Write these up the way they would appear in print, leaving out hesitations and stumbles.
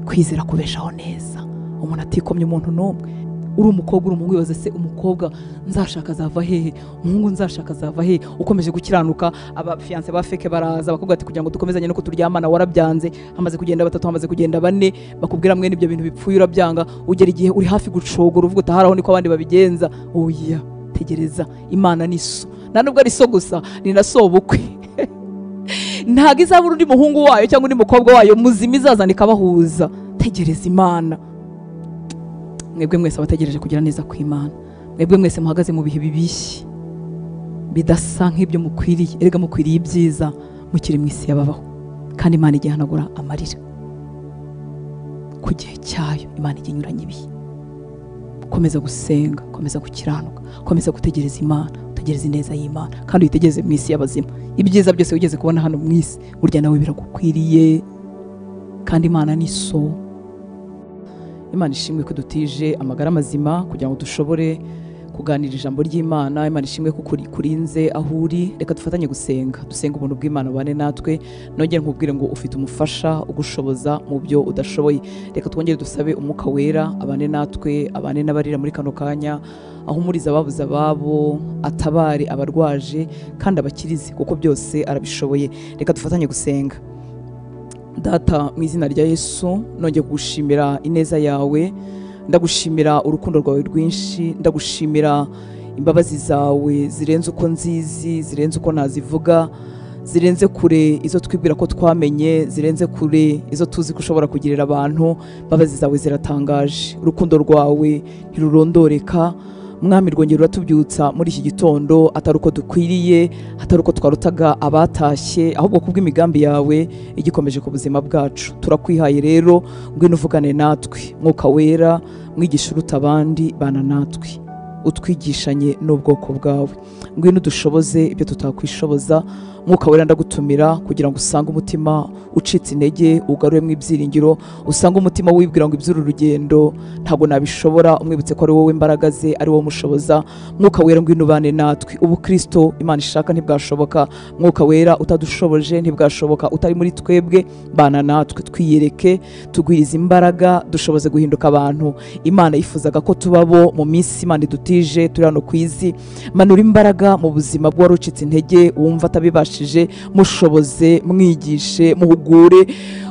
kwizera kubeshaho neza umuntu atikomye umuntu n'umwe. uri umukobwa uri umuhungu wibaza se umukobwa nzashaka azava hehe, umuhungu nzashaka azava hehe. Ukomeje gukiranuka abafiance ba feke baraza bakubwira ati kugira ngo dukomezanye no kuturyamana warabyanze, hamaze kugenda 3 hamaze kugenda 4 bakubwira mwe n'ibyo bintu bipfuye urabyanga, ugera igihe uri hafi gucogora uvuga utaharaho niko abandi babigenza. Oya, tegereza, Imana ni so, nta nubwo ari so gusa ni na so bukwe. Ntago izabura undi muhungu wayo cyangwa undi mukobwa wayo muzima izazana ikabahuza. Tegereza Imana. Mwebwe mwese abategereje kugira neza kw'Imana, mwebwe mwese muhagaze mu bihe bibishye bidasa nk'ibyo mukwiriye, erega mukwiriye ibyiza, mukiri mu isi yababaho, kandi Imana igihanagura amarira ku gihe cyayo. Imana iginyuranye ibihe. Komeza gusenga, komeza gukiranuka, komeza gutegereza Imana, utegereze neza y'Imana, kandi uyitegereze mu isi y'abazima. Ibyiza byose wigeze kubona hano mu isi burya nawe biragukwiriye, kandi Imana ni so. Imana ishimwe ko dutije amagara mazima kugira ngo dushobore kuganira ijambo ry'Imana. Imana ishimwe ko kurinze aho uri. Reka dufatanye gusenga, dusenga ubuntu bw'Imana bane natwe. Nongere nkubwire ngo ufite umufasha ugushoboza mu byo udashoboye. Reka twongere dusabe umwuka wera abane natwe, abane n'abarira muri kano kanya, ahumuriza ababuze ababo, atabare abarwaje kandi abakirize, kuko byose arabishoboye. Reka dufatanye gusenga. Data, mu izina rya Yesu nongeye kugushimira ineza yawe, ndagushimira urukundo rwawe rwinshi, ndagushimira imbabazi zawe zirenze uko nzizi, zirenze uko nazivuga, zirenze kure izo twibwira ko twamenye, zirenze kure izo tuzi ko ushobora kugirira abantu. Imbabazi zawe ziratangaje, urukundo rwawe ntirurondoreka. Mwami, rwongera uratubyutsa muri iki gitondo, atari uko dukwiriye, atari uko twarutaga abatashye, ahubwo kubw'imigambi yawe igikomeje ku buzima bwacu. Turakwihaye rero, ngwino uvugane natwe. Mwuka wera, mwigisha uruta abandi, bana natwe, utwigishanye n'ubwoko bwawe. Ngwino dushoboze ibyo tutakwishoboza. Mwuka wera, ndagutumira kugira ngo usange umutima ucitse intege, ugaruremo ibyiringiro, usange umutima wibwira ngo iby'uru rugendo ntabwo nabishobora, umwibutse ko ari wowe imbaraga ze, ari wowe mushoboza. Mwuka wera, ngwino ubane natwe. Ubu Kristo Imana ishaka ntibwashoboka. Mwuka wera, utadushoboje ntibwashoboka, utari muri twebwe, bana natwe, twiyereke, tugwiriza imbaraga, dushoboze guhinduka abantu Imana yifuzaga ko tubabo mu minsi Imana idutije turi hano ku isi. Manura imbaraga mu buzima bw'uwarucitse intege, wumva atabibasha, mushoboze, mwigishe, muhugure,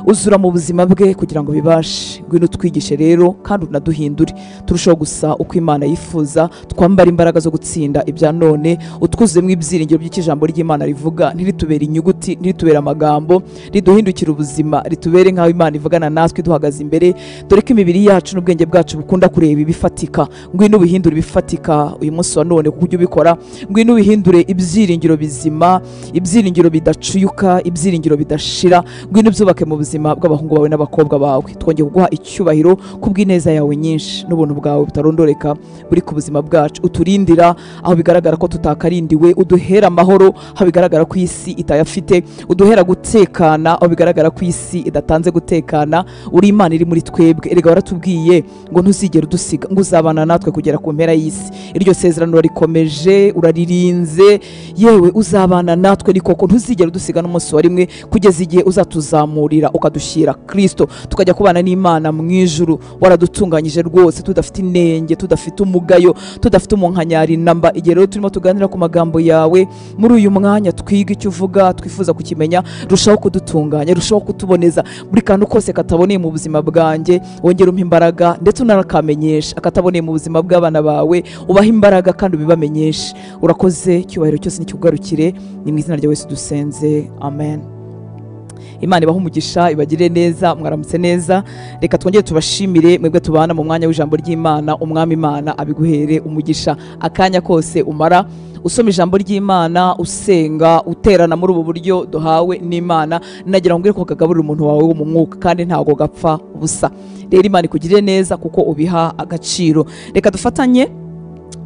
uzura mu buzima bwe kugira ngo bibashe. Ngwino twigishe rero kandi unaduhindure, turushaho gusa uko Imana yifuza, twambara imbaraga zo gutsinda ibya none, utwuzemo ibyiringiro by'ijambo ry'Imana rivuga, ntiritubere inyuguti, ntiritubere amagambo, riduhindukira ubuzima, ritubere nk'aho Imana ivugana natwe duhagaze imbere. Dore ko imibiri yacu n'ubwenge bwacu bukunda kureba ibifatika. Ngwino ubihindure ibifatika uyu munsi wa none kuko ujya ubikora. Ngwino ubihindure ibyiringiro bizima, ibyiringiro bidacuyuka, ibyiringiro bidashira. Ngwino byubake mu buzima bw'abahungu bawe n'abakobwa bawe. Twongeye kuguha icyubahiro kubw'ineza yawe nyinshi n'ubuntu bwawe butarondoreka buri ku buzima bwacu. Uturindira aho bigaragara ko tutakarindiwe, uduhera amahoro aho bigaragara ko isi itayafite, uduhera gutekana aho bigaragara ko isi idatanze gutekana. Uri Imana iri muri twebwe. Erega waratubwiye ngo ntuzigere udusiga, ngo uzabana natwe kugera ku mpera y'isi. Iryo sezerano urarikomeje, uraririnze, yewe uzabana natwe ni koko, ntuzigere udusiga n'umunsi wa rimwe, kugeza igihe uzatuzamurira ukadushyira Kristo tukajya kubana n'Imana mu ijuru. Waradutunganyije rwose, tudafite inenge, tudafite umugayo, tudafite umunkanyari namba. Igihe rero turimo tuganira ku magambo yawe muri uyu mwanya, twiga icyo uvuga, twifuza kukimenya, rushaho kudutunganya, rushaho kutuboneza buri kantu kose kataboneye mu buzima bwanjye. Wongera umpa imbaraga ndetse unarakamenyesha akataboneye mu buzima bw'abana bawe, ubaha imbaraga kandi ubibamenyeshe. Urakoze, icyubahiro cyose nikikugarukire, ni mu izina rya Yesu dusenze, amen. Imana ibaha umugisha, ibagire neza, mwaramutse neza. Reka twongere tubashimire mwebwe tubana mu mwanya w'ijambo ry'Imana. Umwami Imana abiguhere umugisha akanya kose umara usoma ijambo ry'Imana, usenga, uterana muri ubu buryo duhawe n'Imana. Nagira ngo ngire ko kagaburira umuntu wawe wo mu mwuka kandi ntago gapfa busa. Rero Imana ikugirire neza kuko ubiha agaciro. Reka dufatanye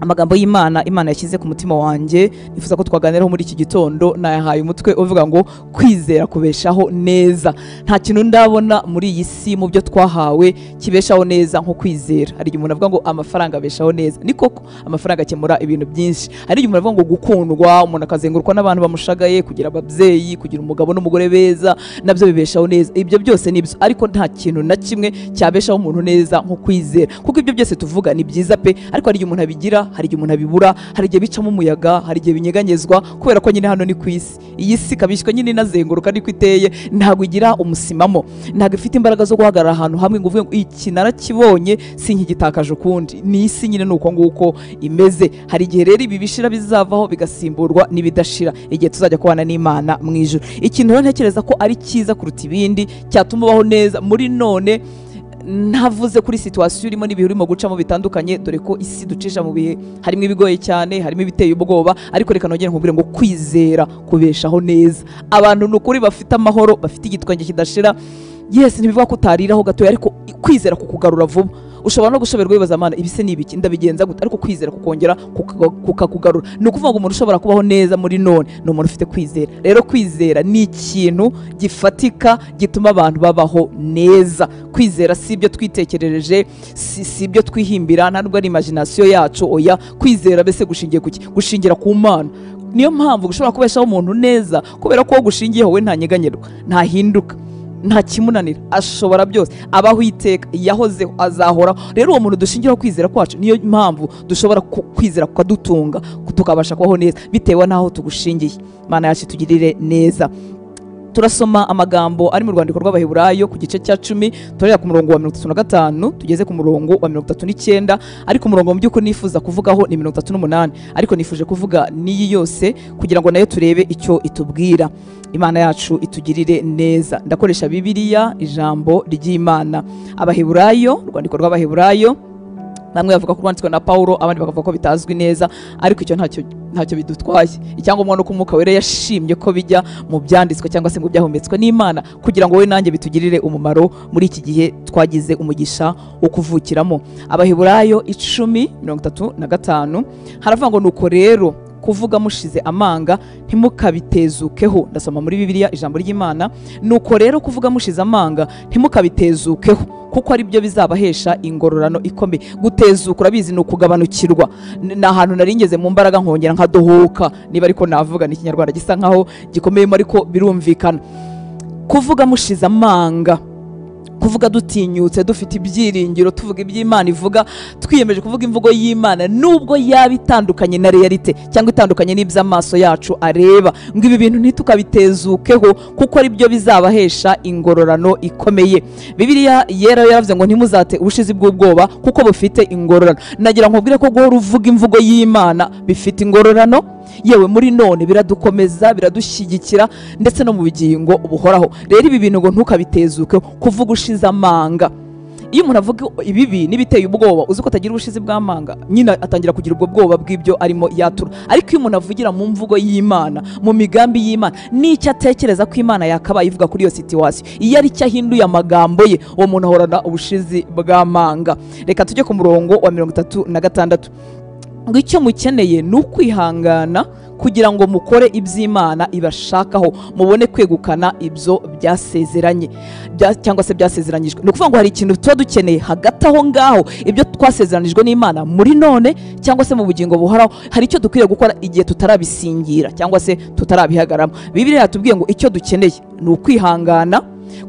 amagambo y'Imana yashyize ku mutima wanjye nifuza ko twaganiraho muri iki gitondo. Nayahaye umutwe uvuga ngo kwizera kubeshaho neza. Nta kintu ndabona muri iyi si mu byo twahawe kibeshaho neza nko kwizera. Hari igihe umuntu avuga ngo amafaranga abeshaho neza, ni koko amafaranga akemura ibintu byinshi. Hari igihe umuntu avuga ngo gukundwa, umuntu akazengurukwa n'abantu bamushagaye, kugira ababyeyi, kugira umugabo n'umugore beza, nabyo bibeshaho neza. Ibyo byose nibyo, ariko nta kintu na kimwe cyabeshaho umuntu neza nko kwizera, kuko ibyo byose tuvuga ni byiza pe, ariko hari igihe umuntu abigira, hari igihe umuntu abibura, hari igihe bicamo umuyaga, hari igihe binyeganyezwa, kubera ko nyine hano ni ku isi. Iyi si kabishywa nyine inazenguruka niko iteye, ntabwo igira umusimamo, ntabwo ifite imbaraga zo guhagarara ahantu hamwe ngo uvuge ngo iki narakibonye sinkigitakaje ukundi. Ni isi nyine nuko nguko imeze. Hari igihe rero ibi bishira bizavaho bigasimburwa n'ibidashira, igihe tuzajya kubana n'Imana mu ijuru. Ikintu rero ntekereza ko ari cyiza kuruta ibindi cyatuma ubaho neza muri none, ntavuze kuri situasiyo urimo n'ibihe urimo gucamo bitandukanye, dore ko isi ducisha mu bihe harimo ibigoye cyane, harimo ibiteye ubwoba, ariko reka nongere nkubwire ngo kwizera kubeshaho neza. Abantu ni ukuri bafite amahoro, bafite igitwenge kidashira. Yes, ntibivuga ko utariraho gatoya, ariko kwizera kukugarura vuba. Ushobora no gushoberwa wibaza Mana ibise ni ibiki, ndabigenza gute, ariko kwizera kukongera kukakugarura. Ni ukuvuga ngo umuntu ushobora kubaho neza muri none ni umuntu ufite kwizera. Rero kwizera ni ikintu gifatika gituma abantu babaho neza. Kwizera si ibyo twitekerereje, si ibyo twihimbira, nta nubwo ari imagination yacu. Oya, kwizera bese gushingiye kuki? Gushingira ku Mana. Niyo mpamvu ushobora kubeshaho umuntu neza, kubera ko gushingiyeho we ntanyeganyerwa, ntahinduka, nta kimunanira, ashobora byose, abaho iteka, yahozeho, azahoraho. Rero uwo muntu dushingiraho kwizera kwacu, niyo mpamvu dushobora kwizera kukadutunga, tukabasha kubaho neza bitewe n'aho tugushingiye. Mana yacu tugirire neza. Turasoma amagambo ari mu rwandiko rw'Abaheburayo ku gice cya 10, turera ku murongo wa 35 tugeze ku murongo wa 39, ariko umurongo mu by'ukuri nifuza kuvugaho ni 38, ariko nifuje kuvuga n'iyi yose kugira ngo nayo turebe icyo itubwira. Imana yacu itugirire neza. Ndakoresha Bibiliya, ijambo ry'Imana. Abaheburayo, urwandiko rw'Abaheburayo, bamwe bavuga ko rwanditswe na Paulo, abandi bakavuga ko bitazwi neza, ariko icyo ntacyo bidutwaye. Icyangombwa no kumuka wera yashimye ko bijya mu byanditswe cyangwa se ngo byahumetswe n'Imana, kugira ngo we nanjye bitugirire umumaro muri iki gihe twagize umugisha wo kuvukiramo. Abaheburayo 10:35 haravuga ngo nuko rero kuvuga mushize amanga ntimukabitezukeho. Ndasoma muri Bibiliya ijambo ry'Imana. Nuko rero kuvuga mushize amanga ntimukabitezukeho, kuko ari byo bizabahesha ingororano ikomeye. Gutezuka urabizi ni ukugabanukirwa. Ni ahantu naringeze mu mbaraga nkongera nkadohoka, niba ariko navuga ni Ikinyarwanda gisa nkaho gikomeyemo, ariko birumvikana. Kuvuga mushize amanga, kuvuga dutinyutse, dufite ibyiringiro, tuvuga iby'Imana ivuga, twiyemeje kuvuga imvugo y'Imana nubwo yaba itandukanye na realite cyangwa itandukanye n'iby'amaso yacu areba. Ngo ibi bintu ntitukabitezukeho, kuko ari byo bizabahesha ingororano ikomeye. Bibiliya yera yaravuze ngo ntimuzate ubushizi bw'ubwoba kuko bufite ingororano. Nagira nkubwire ko guhora uvuga imvugo y'Imana bifite ingororano, yewe muri none biradukomeza, biradushyigikira, ndetse no mu bugingo buhoraho. Rero ibi bintu ngo ntukabitezukeho, kuvuga ushize amanga. Iyo umuntu avuga ibibi n'ibiteye ubwoba, uzi ko atagira ubushizi bw'amanga, nyine atangira kugira ubwo bwoba bw'ibyo arimo yatura. Ariko iyo umuntu avugira mu mvugo y'Imana, mu migambi y'Imana, n'icyo atekereza ko Imana yakabaye ivuga kuri iyo situwasiyo, iyo ari cyo ahinduye amagambo ye, uwo muntu ahorana ubushizi bw'amanga. Reka tujye ku murongo wa 36. Ngo icyo mukeneye ni ukwihangana kugira ngo mukore iby'Imana ibashakaho, mubone kwegukana ibyo byasezeranye cyangwa se byasezeranyijwe. Ni ukuvuga ngo hari ikintu tuba dukeneye hagati aho ngaho, ibyo twasezeranijwe n'Imana muri none cyangwa se mu bugingo buhoraho, hari icyo dukwiriye gukora igihe tutarabisingira cyangwa se tutarabihagaramo. Bibiliya yatubwiye ngo icyo dukeneye ni ukwihangana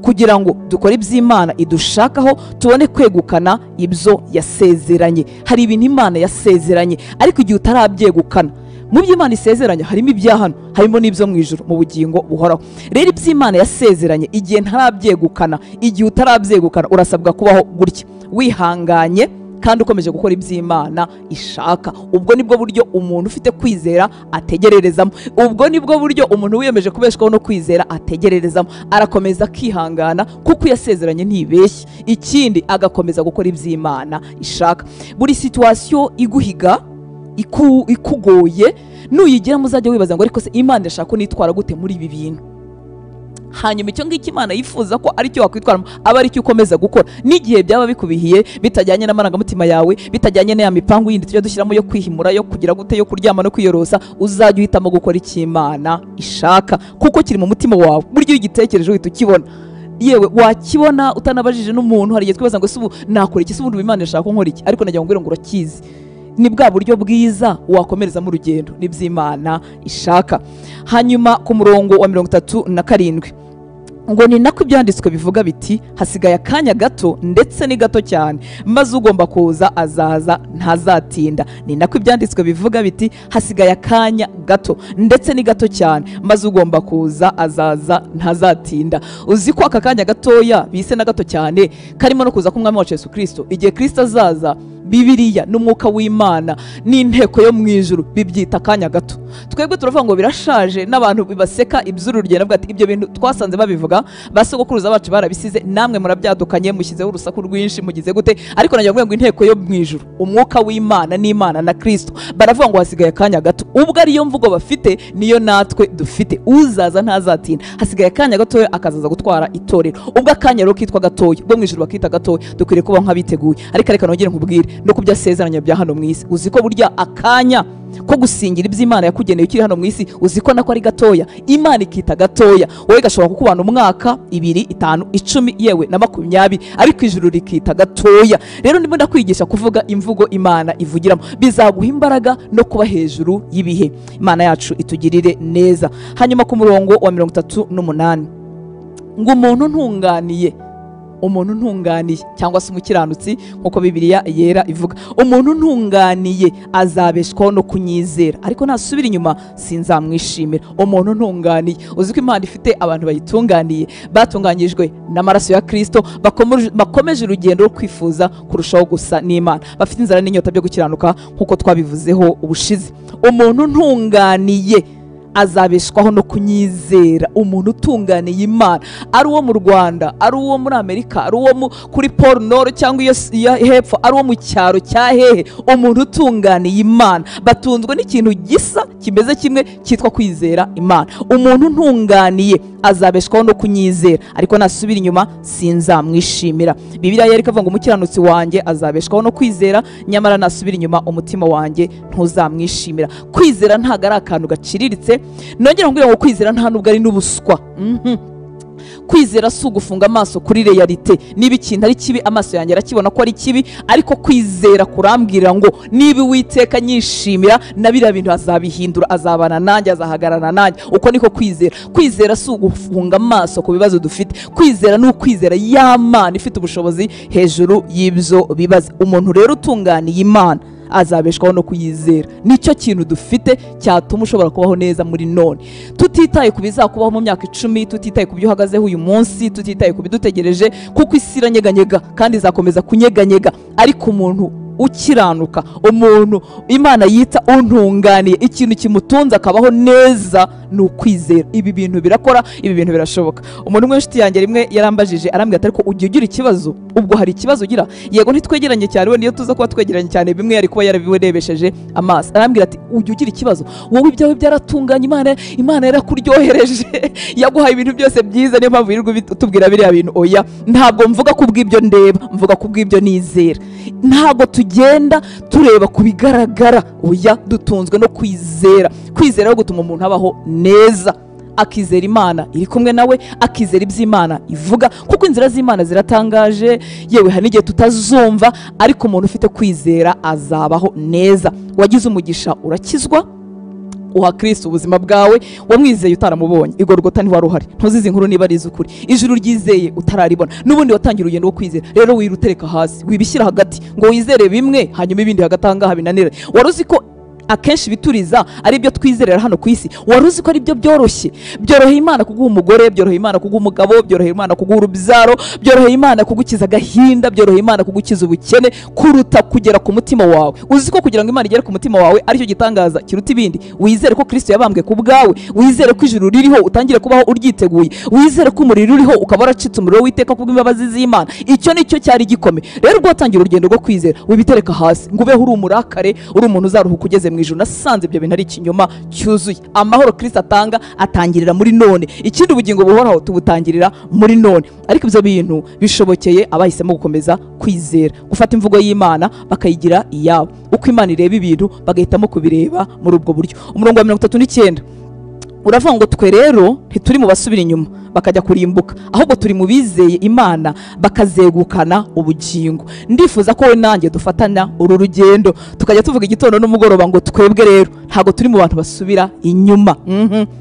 kugira ngo dukore iby'Imana idushakaho, tubone kwegukana ibyo yasezeranye. Hari ibintu Imana yasezeranye, ariko igihe utarabyegukana, mu by'Imana isezeranye harimo ibyahano, harimo n'ibyo mu ijuru mu bugingo buhoraho. Rero iby'Imana yasezeranye igihe ntarabyegukana, igihe utarabyegukana, urasabwa kubaho gutya, wihanganye kandi ukomeje gukora iby'Imana ishaka. Ubwo nibwo buryo umuntu ufite kwizera ategererezamo, ubwo nibwo buryo umuntu wiyemeje kubeshwaho no kwizera ategererezamo. Arakomeza akihangana kuko yasezeranye ntibeshye, ikindi agakomeza gukora iby'Imana ishaka. Buri situasiyo iguhiga, ikugoye, nuyigera muzajya wibaza ngo ariko se Imana irashaka ko nitwara gute muri ibi bintu. hanyuma icyo ngicyo Imana yifuza ko ari cyo wakwitwaramo aba ari cyo ukomeza gukora, n'igihe byaba bikubihiye bitajyanye n'amarangamutima yawe, bitajyanye n'aya mipangu yindi tujya dushyiramo yo kwihimura, yo kugira gute, yo kuryama no kwiyorosa, uzajya uhitamo gukora icyo Imana ishaka kuko kiri mu mutima wawe. Buryo iyo ugitekereje uhita ukibona, yewe wakibona utanabajije n'umuntu. Hari igihe twibaza ngo ubu nakora iki, ubundi Imana ishaka ko nkora iki, ariko nagira ngo urakizi. Ni bwa buryo bwiza wakomerezamo urugendo n'iby'Imana ishaka. Hanyuma ku murongo wa 37 ngo ni nako ibyanditswe bivuga biti hasigaye akanya gato ndetse ni gato cyane, maze ugomba kuza azaza ntazatinda. Ni nako ibyanditswe bivuga biti hasigaye akanya gato ndetse ni gato cyane, maze ugomba kuza azaza ntazatinda. Uzi ko aka kanya gatoya bise na gato cyane karimo no kuza k'umwami wacu Yesu Kristo. Igihe Kristo azaza, Bibiliya n'umwuka w'Imana n'inteko yo mu ijuru bibyita akanya gato. Twebwe turavuga ngo birashaje, n'abantu bibaseka iby'urugendo bwati ibyo bintu twasanze babivuga, basogokuruza bacu barabisize, namwe murabyadukanye mushyizeho urusaku rwinshi mugize gute. Ariko nagira ngo inteko yo mu ijuru, umwuka w'Imana n'Imana na Kristo baravuga ngo hasigaye akanya gato. Ubwo ariyo mvugo bafite niyo natwe dufite, uzaza ntazatinda. Hasigaye akanya gato akazaza gutwara itorero. Ubwo akanya rero kitwa gatoya, ubwo mu ijuru bakita gatoya, dukwiriye kuba nk'abiteguye. Ariko reka nongere nkubwire no kubyasezeranya bya hano mu isi. Uzi ko burya akanya ko gusingira iby'Imana yakugeneye ukiri hano mu isi, uzi ko nako ari gatoya. Imana ikita gatoya, wowe gashobora kukubana umwaka, 2, 5, 10 yewe na 20, ariko ijuru rikita gatoya. Rero ndimo ndakwigisha kuvuga imvugo Imana ivugiramo, bizaguha imbaraga no kuba hejuru y'ibihe. Imana yacu itugirire neza. Hanyuma ku murongo wa 38 ngo umuntu ntunganiye cyangwa se umukiranutsi nkuko Bibiliya yera ivuga, umuntu ntunganiye azabeshwaho no kunyizera, ariko nasubira inyuma sinzamwishimira. Umuntu ntunganiye, uzi ko Imana ifite abantu bayitunganiye, batunganyijwe n'amaraso ya Kristo, bakomeje urugendo rwo kwifuza kurushaho gusa n'Imana, bafite inzara n'inyota byo gukiranuka nkuko twabivuzeho ubushize. Umuntu ntunganiye azabeshwaho no kunyizera. Umuntu utunganiye Imana, ari uwo mu Rwanda, ari uwo muri Amerika, ari uwo kuri Pole Nord cyangwa iyo hepfo, ari uwo mu cyaro cya hehe, umuntu utunganiye Imana batunzwe n'ikintu gisa kimeze kimwe cyitwa kwizera Imana. Umuntu ntunganiye azabeshwaho no kunyizera, ariko nasubira inyuma sinzamwishimira. Bibiliya yari ikavuga ngo umukiranutsi wanjye azabeshwaho no kwizera, nyamara nasubira inyuma umutima wanjye ntuzamwishimira. Kwizera ntago ari akantu gaciriritse, nongera nkubwira ngo kwizera nta nubwo ari n'ubuswa. Kwizera si ugufunga amaso kuri realite. Niba ikintu ari kibi amaso yanjye arakibona ko ari kibi, ariko kwizera kurambwira ngo niba Uwiteka nyishimira na biriya bintu azabihindura, azabana nanjye, azahagarana nanjye. Uko niko kwizera. Kwizera si ugufunga amaso ku bibazo dufite, kwizera ni ukwizera y'Imana ifite ubushobozi hejuru y'ibyo bibazo. Umuntu rero utunganiye Imana azabeshwaho no kuyizera. Nicyo kintu dufite cyatuma ushobora kubaho neza muri none, tutitaye ku bizakubaho mu myaka 10, tutitaye ku byo uhagazeho uyu munsi, tutitaye ku bidutegereje, kuko isi iranyeganyega kandi izakomeza kunyeganyega. Ariko umuntu ukiranuka, umuntu Imana yita untunganiye, ikintu kimutunza akabaho neza ni ukwizera. Ibi bintu birakora, ibi bintu birashoboka. Umuntu umwe inshuti yanjye rimwe yarambajije, arambwira ati ariko ujye ugira ikibazo, ubwo hari ikibazo ugira? Yego ntitwegeranye cyane, we niyo tuza kuba twegeranye cyane bimwe yari kuba yarabirebesheje amaso. Arambwira ati ujye ugira ikibazo, wowe ibyawe byaratunganye, Imana yarakuryohereje, yaguhaye ibintu byose byiza, niyo mpamvu yirirwa utubwira biriya bintu. Oya, ntabwo mvuga kubw'ibyo ndeba, mvuga kubw'ibyo nizera. Ntabwo tugenda tureba kubigaragara, oya, dutunzwe no kwizera. Kwizera no gutuma umuntu abaho neza, akizera Imana iri kumwe nawe, akizera iby'Imana ivuga, kuko inzira z'Imana ziratangaje, yewe hari n'igihe tutazumva, ariko umuntu ufite kwizera azabaho neza. Wagize umugisha urakizwa, uha Kristo ubuzima bwawe, wamwizeye utaramubonye, igorogota ntiwari uhari, ntuzizi inkuru niba ari iz'ukuri, ijuru ryizeye utararibona, n'ubundi watangira urugendo rwo kwizera. Rero wirutereka hasi, wibishyira hagati ngo wizere bimwe hanyuma ibindi hagati ahangaha binanira. Wari uzi ko akenshi bituriza ari byo twizerera hano ku isi? Wari uzi ko ari byo byoroshye? Byoroheye Imana kuguha umugore, byoroheye Imana kuguha umugabo, byoroheye Imana kuguha urubyaro, byoroheye Imana kugukiza agahinda, byoroheye Imana kugukiza ubukene, kuruta kugera ku mutima wawe. Uzi ko kugira ngo Imana igere ku mutima wawe aricyo gitangaza kiruta ibindi? Wizere ko Kristo yabambwe ku bwawe, wizere ko ijuru ririho utangire kubaho uryiteguye, wizere ko umuriro uriho ukaba waracitse umuriro w'Iteka kubw'imbabazi z'Imana. Icyo nicyo cyari gikome. Rero ubwo watangira urugendo rwo kwizera, wibitereka hasi ngo ubeho uri umurakare, uri umuntu uzaruhuka ugeze mu ijuru nasanze ibyo bintu ari ikinyoma cyuzuye. Amahoro Kristo atanga atangirira muri none, ikindi ubugingo buhoraho tubutangirira muri none. Ariko ibyo bintu bishobokeye abahisemo gukomeza kwizera, gufata imvugo y'Imana bakayigira iyabo, uko Imana ireba ibintu bagahitamo kubireba muri ubwo buryo. Umurongo wa 39 uravuga ngo twe rero ntituri mu basubira inyuma bakajya kurimbuka, ahubwo turi mu bizeye Imana bakazegukana ubugingo. Ndifuza ko we nanjye dufatanya uru rugendo, tukajya tuvuga igitondo n'umugoroba ngo twebwe rero ntago turi mu bantu basubira inyuma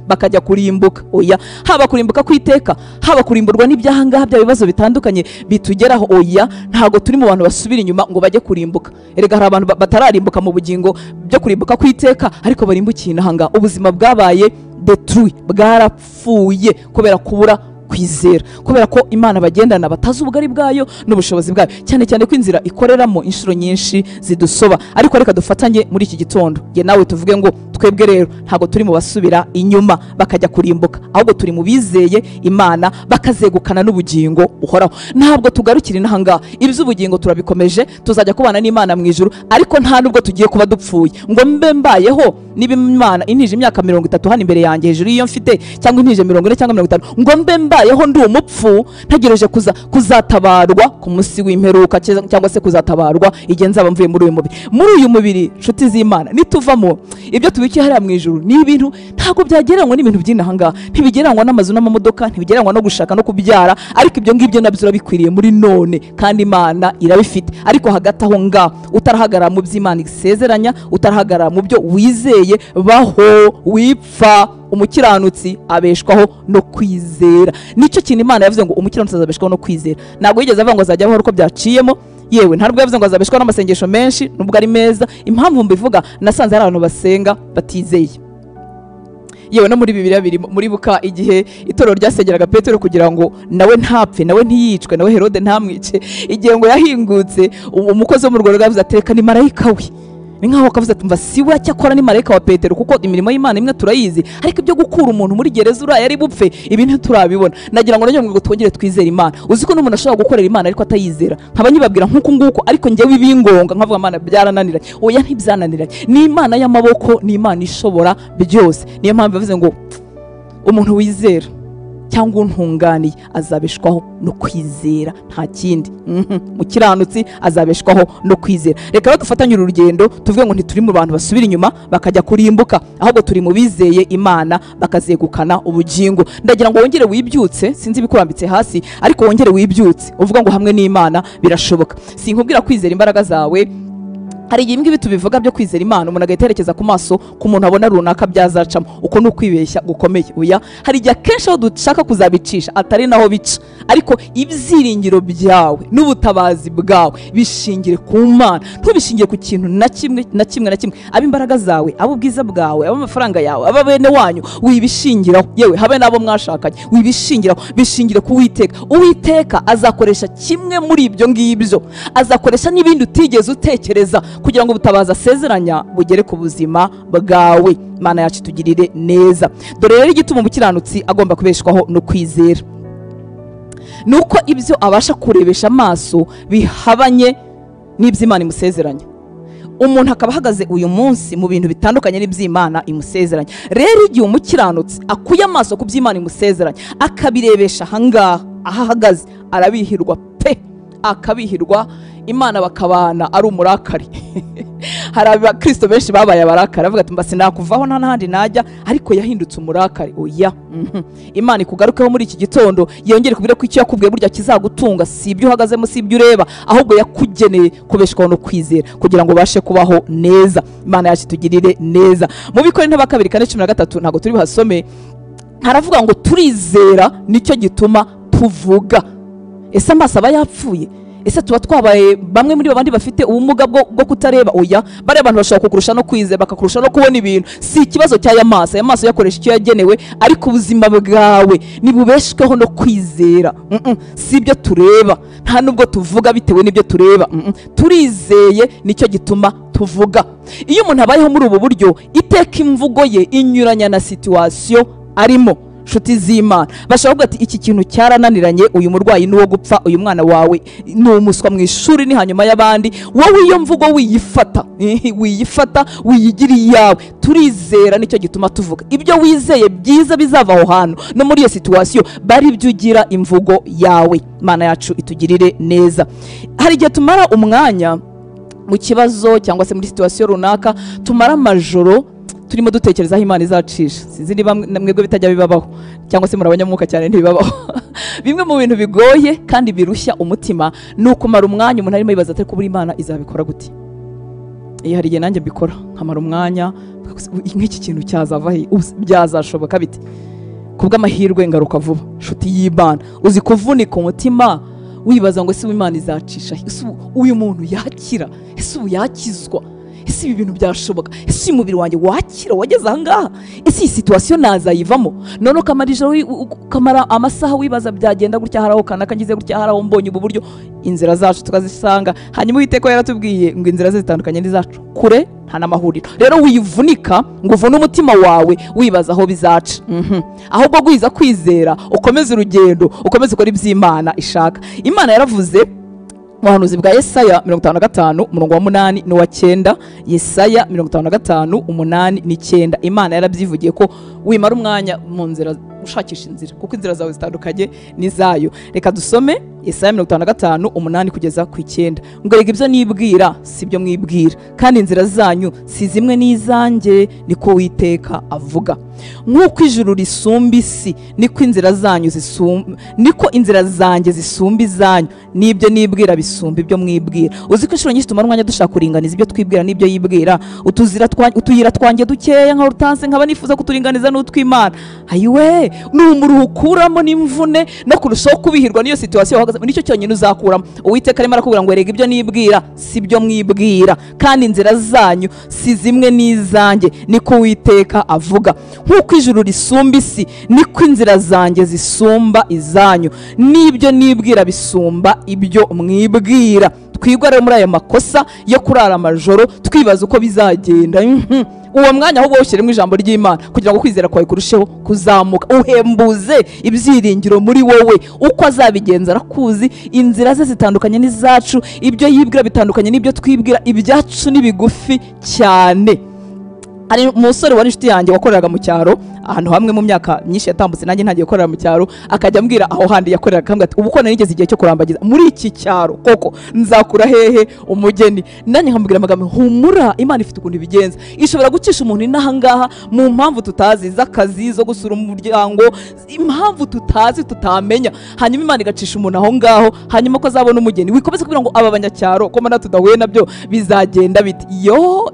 bakajya kurimbuka. Oya, haba kurimbuka kwiteka, haba kurimburwa n'ibyahangaha bya bibazo bitandukanye bitugeraho, oya, ntago turi mu bantu basubira inyuma ngo bajye kurimbuka. Erega hari abantu batararimbuka mu bugingo byo kurimbuka kwiteka, ariko barimbukiye inahanga, ubuzima bwabaye detruit, bwarapfuye kubera kubura kwizera, kubera ko Imana bagendana batazi ubugari bwayo n'ubushobozi bwayo, cyane cyane ko inzira ikoreramo inshuro nyinshi zidusoba. Ariko reka dufatanye muri iki gitondo nge nawe tuvuge ngo twebwe rero ntago turi mu basubira inyuma bakajya kurimbuka, ahubwo turi mu bizeye Imana bakazegukana n'ubugingo uhoraho. Ntabwo tugarukira inahanga, iby'ubugingo turabikomeje, tuzajya kubana n'Imana mu ijuru, ariko nta nubwo tugiye kuba dupfuye ngo mbe mbayeho niba Imana intije imyaka 30 hano imbere yanjye hejuru iyo mfite, cyangwa intije 40 cyangwa 50, ngo mbe mbayeho ndi umupfu ntegereje kuzatabarwa ku munsi w'imperuka, cyangwa se kuzatabarwa igihe nzaba mvuye muri uyu mubiri. Muri uyu mubiri nshuti z'Imana nituvamo, ibyo tubikiye hariya mu ijuru ni ibintu ntabwo byagereranywa n'ibintu by'inahanga, ntibigereranywa n'amazu n'amamodoka, ntibigereranywa no gushaka no kubyara, ariko ibyo ngibyo nabyo urabikwiriye muri none kandi Imana irabifite. Ariko hagati aho ngaho utarahagarara mu by'Imana isezeranya, utarahagarara mu byo wizeye, baho wipfa. Umukiranutsi abeshwaho no kwizera. Nicyo kintu Imana yavuze ngo umukiranutsi azabeshwaho no kwizera. Ntabwo yigeze avuga ngo azajya abaho uko byaciyemo, yewe ntabwo yavuze ngo azabeshwaho n'amasengesho menshi nubwo ari meza. Impamvu mbivuga, nasanze hari abantu basenga batizeye. Yewe no muri Bibiliya biri muri buka igihe itorero ryasengeraga Petero kugira ngo nawe ntapfe, nawe ntiyicwe, nawe Herode ntamwice. Igihe ngo yahingutse, umukozi wo mu rwego rwavuze atereka ni marayika we. Ni nkaho akavuze ati mva siwe cyakora ni marayika wa Petero, kuko imirimo y'Imana imwe turayizi, ariko ibyo gukura umuntu muri gereza uriya yari bupfe ibintu turabibona. Nagira ngo nanjye ngo twongere twizere Imana. Uzi ko n'umuntu ashobora gukorera Imana ariko atayizera, nkaba nyibabwira nk'uko nguko, ariko njyewe ibingonga nkavuga Imana byarananiranye. Oya, ntibyananiranye, ni Imana y'amaboko, ni Imana ishobora byose. Niyo mpamvu yavuze ngo umuntu wizera cyangwa untunganiye azabeshwaho no kwizera, nta kindi. Mukiranutsi azabeshwaho no kwizera. Reka dufatanye urugendo tuvuge ngo ntituri mu bantu basubira inyuma bakajya kurimbuka, ahubwo turi mu bizeye Imana bakazegukana ubugingo. Ndagira ngo wongere wibyutse, sinzi ibikurambitse hasi, ariko wongere wibyutse uvuga ngo hamwe n'Imana birashoboka. Sinkubwira kwizera imbaraga zawe, hari igihe ibi tubivuga byo kwizera Imana umuntu agaterekeza ku maso ku muntu abona runaka byazacamo, uko no kwibeshya gukomeye. Oya, hari igihe kenshi aho dushaka kuzabicisha atari naho bica, ariko ibyiringiro byawe n'ubutabazi bwawe bishingire ku Mana, ntubishingire ku kintu na kimwe. Aba imbaraga zawe, abo ubwiza bwawe, abo amafaranga yawe, aba bene wanyu wibishingiraho, yewe habe nabo mwashakanye wibishingiraho. Bishingire ku Uwiteka. Uwiteka azakoresha kimwe muri ibyo ngibyo, azakoresha n'ibindi utigeze utekereza kugira ngo ubutabaza asezeranya bugere ku buzima bwawe. Imana yacu tugirire neza. Dore rero igituma umukiranutsi agomba kubeshwaho no kwizera, nuko ibyo abasha kurebesha amaso bihabanye n'iby'Imana imusezeranya. Umuntu akaba ahagaze uyu munsi mu bintu bitandukanye n'iby'Imana imusezeranya. Rero igihe umukiranutsi akuye amaso ku by'Imana imusezeranya akabirebesha ahangaha ahagaze, arabihirwa pe, akabihirwa, Imana bakabana ari umurakari. Hari abakristo benshi babaye abarakari, avuga ati mbase nakuvaho nta n'ahandi najya, ariko yahindutse umurakari. Oya, Imana ikugarukeho muri iki gitondo, yongere kubwira ko icyo yakubwiye burya kizagutunga, si ibyo uhagazemo, si ibyo ureba, ahubwo yakugeneye kubeshwaho no kwizera kugira ngo ubashe kubaho neza. Imana yacu tugirire neza. Mu Bikorinto 2:13 ntabwo turi buhasome, haravuga ngo turizera nicyo gituma tuvuga. Ese amaso aba yapfuye? Ese tuba twabaye bamwe muri babandi bafite ubumuga bwo kutareba? Oya, bari abantu bashaka kukurusha no kwizera, bakakurusha no kubona ibintu. Si ikibazo cy'aya maso, aya maso yakoresha icyo yagenewe, ariko ubuzima bwawe nibubeshweho no kwizera. Si ibyo tureba, nta nubwo tuvuga bitewe n'ibyo tureba. Turizeye nicyo gituma tuvuga. Iyo umuntu abayeho muri ubu buryo, iteka imvugo ye inyuranya na situation arimo. nshuti z'Imana bashobora kuvuga ati iki kintu cyarananiranye, uyu murwayi ni uwo gupfa, uyu mwana wawe ni umuswa mu ishuri ni hanyuma y'abandi. Wowe iyo mvugo wiyifata wiyigira iyawe. Turizera nicyo gituma tuvuga ibyo wizeye byiza bizava aho hantu no muri iyo situation bari byo ugira imvugo yawe. Imana yacu itugirire neza. Hari igihe tumara umwanya mu kibazo cyangwa se muri situation runaka, tumara amajoro turimo dutekereza aho Imana izacisha. Sinzi niba mwebwe bitajya bibabaho cyangwa se murabanyamwuka cyane ntibibabaho. Bimwe mu bintu bigoye kandi birushya umutima ni ukumara umwanya umuntu arimo yibaza ati kubura Imana izabikora gute. Hari igihe nanjye mbikora nkamara umwanya nk'iki kintu cyazava he, byazashoboka bite? Kubw'amahirwe ngaruka vuba nshuti y'Imana. Uzi kuvunika umutima wibaza ngo ese Imana izacisha, ese uyu muntu yakira, ese yakizwa, ese ibi bintu byashoboka, ese umubiri wanjye wakira wageze aha ngaha, ese iyi situation nazayivamo. None kamara amasaha wibaza byagenda gutya, haraho kanaka ngize gutya, haraho mbonye ubu buryo. Inzira zacu tukazisanga, hanyuma Uwiteka yaratubwiye ngo inzira ze zitandukanye n'izacu, kure nta n'amahuriro. Rero wivunika ngo uvune umutima wawe wibaza aho bizaca, ahubwo gwiza kwizera, ukomeze urugendo, ukomeze ukora iby'Imana ishaka. Imana yaravuze muhanuzi bwa Yesaya 55 umurongo wa 8 n'uwa 9. Yesaya 55 8 n'I9. Imana yarabyivugiye ko wimara umwanya mu nzira ushakisha inzira, kuko inzira zawe zitandukanye n'izayo. Reka dusome Yesaya 55 8 kugeza ku 9. Ngo rega ibyo nibwira sibyo mwibwira, kandi inzira zanyu si zimwe n'izanjye, niko Uwiteka avuga. Nk'uko ijuru risumba isi, niko inzira zanjye zisumba izanyu, n'ibyo nibwira bisumba ibyo mwibwira. Uzi ko inshuro nyinshi tumara umwanya dushaka kuringaniza ibyo twibwira n'ibyo yibwira. Utuyira twanjye dukeya nka rutanse nkaba nifuza kuturinganiza n'utw'Imana. Ayiwe, n'umuruhu ukuramo n'imvune no kurushaho kubihirwa n'iyo situation wahagaze, nicyo cyonyine uzakuramo. Uwiteka arimo arakubwira ngo rega ibyo nibwira sibyo mwibwira, kandi inzira zanyu si zimwe n'izanjye, niko Uwiteka avuga. Nk'uko ijuru risumba isi, niko inzira zanjye zisumba izanyu, n'ibyo nibwira bisumba ibyo mwibwira. Twigwa rero muri aya makosa yo kurara amajoro twibaza uko bizagenda. Uwo mwanya ahubwo ushyiremo ijambo ry'Imana kugira ngo kwizera kwawe kurusheho kuzamuka. Uhembuze ibyiringiro muri wowe, uko azabigenza arakuzi. Inzira ze zitandukanye n'izacu, ibyo yibwira bitandukanye n'ibyo twibwira. Ibyacu ni bigufi cyane. Hari umusore wari inshuti yanjye wakoreraga mu cyaro ahantu hamwe mu myaka myinshi yatambutse, nanjye ntagiye gukorera mu cyaro, akajya ambwira aho handi yakoreraga, akambwira ati ubu ko nigeze igihe cyo kurambagiza muri iki cyaro koko nzakura hehe umugeni. Nanjye nkambwira amagambo, humura, Imana ifite ukuntu ibigenza, ishobora gucisha umuntu inaha ngaha mu mpamvu tutazi z'akazi, zo gusura umuryango, impamvu tutazi tutamenya, hanyuma Imana igacisha umuntu aho ngaho, hanyuma ko azabona umugeni. Wikomeze kugira ngo aba banyacyaro ko mana tudahuye nabyo bizagenda biti.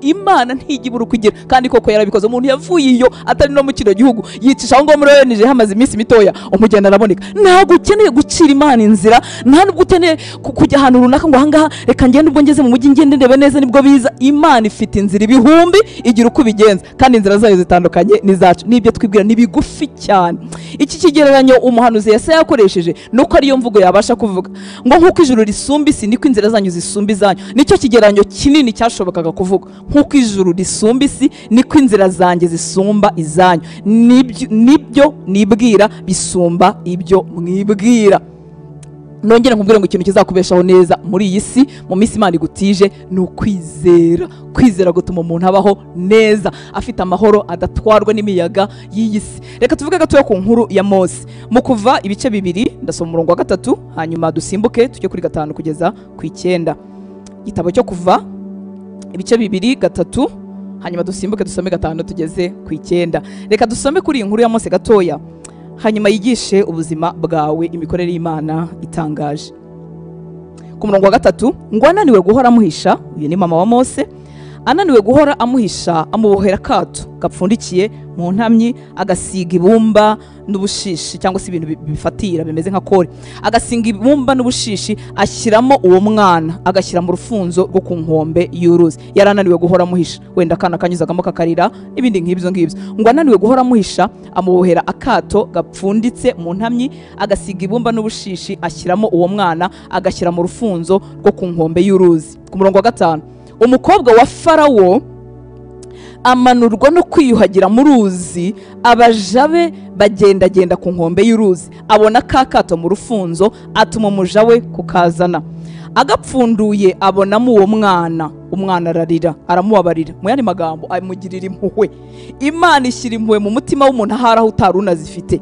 Imana ntijya kugira, kandi koko yarabikoze. Umuntu yavuye iyo atari no mu kino gihugu yicisha aho ngo muri ONG hamaze iminsi mitoya, umugeni araboneka. Ntabwo ukeneye gucira Imana inzira, nta nubwo ukeneye kujya ahantu runaka ngo ahangaha reka ngende ubwo ngeze mu mujyi ngende ndebe neza nibwo biza. Imana ifite inzira ibihumbi, igira uko bigenza, kandi inzira zayo zitandukanye n'izacu, n'ibyo twibwira ni bigufi cyane. Iki kigereranyo umuhanuzi Yesaya yakoresheje nuko ariyo mvugo yabasha kuvuga ngo nk'uko ijuru risumba isi, niko inzira zanyu zisumba izanyu. Nicyo kigereranyo kinini cyashobokaga kuvuga. Nk'uko ijuru risumba isi, niko inzira zanjye zisumba izanyu, nibyo nibwira bisumba ibyo mwibwira. Nongera nkubwira ngo ikintu kizakubeshaho neza muri iyi si mu minsi Imana igutije ni ukwizera. Kwizera gutuma umuntu abaho neza, afite amahoro, adatwarwa n'imiyaga y'iyi si. Reka tuvuge gatoya ku nkuru ya Mose. Mu Kuva ibice 2 ndasoma umurongo wa 3, hanyuma dusimbuke tujye kuri 5 kugeza ku 9. Igitabo cyo Kuva ibice 2 3, hanyuma dusimbuke dusome 5 tugeze ku 9. Reka dusome kuri inkuru ya Mose gatoya, hanyuma yigishe ubuzima bwawe imikorere y'Imana itangaje. Ku murongo wa 3, ngo ananiwe guhora amuhisha, uyu ni mama wa Mose, ananiwe guhora amuhisha, amubohera kato gapfundikiye mu ntamyi, agasiga ibumba n'ubushishi cyangwa se ibintu bifatira bimeze nka kore, agasinga ibumba n'ubushishi, ashyiramo uwo mwana, agashyira mu rufunzo rwo ku nkombe y'uruzi. Yarananiwe guhora amuhisha, wenda akana kanyuzagamo kakarira n'ibindi nk'ibyo. Ngo ananiwe guhora amuhisha, amubohera akato gapfunditse mu ntamyi, agasiga ibumba n'ubushishi, ashyiramo uwo mwana, agashyira mu rufunzo rwo ku nkombe y'uruzi. Ku murongo wa 5, umukobwa wa Farawo amanurwa no kwiyuhagira mu ruzi. Abaja be bagendagenda ku nkombe y'uruzi, abona ka kato mu rufunzo, atuma umuja we kukazana. Agapfunduye abonamo uwo mwana, umwana ararira, aramubabarira. Mu yandi magambo, amugirira impuhwe. Imana ishyira impuhwe mu mutima w'umuntu ahari aho utari unazifite.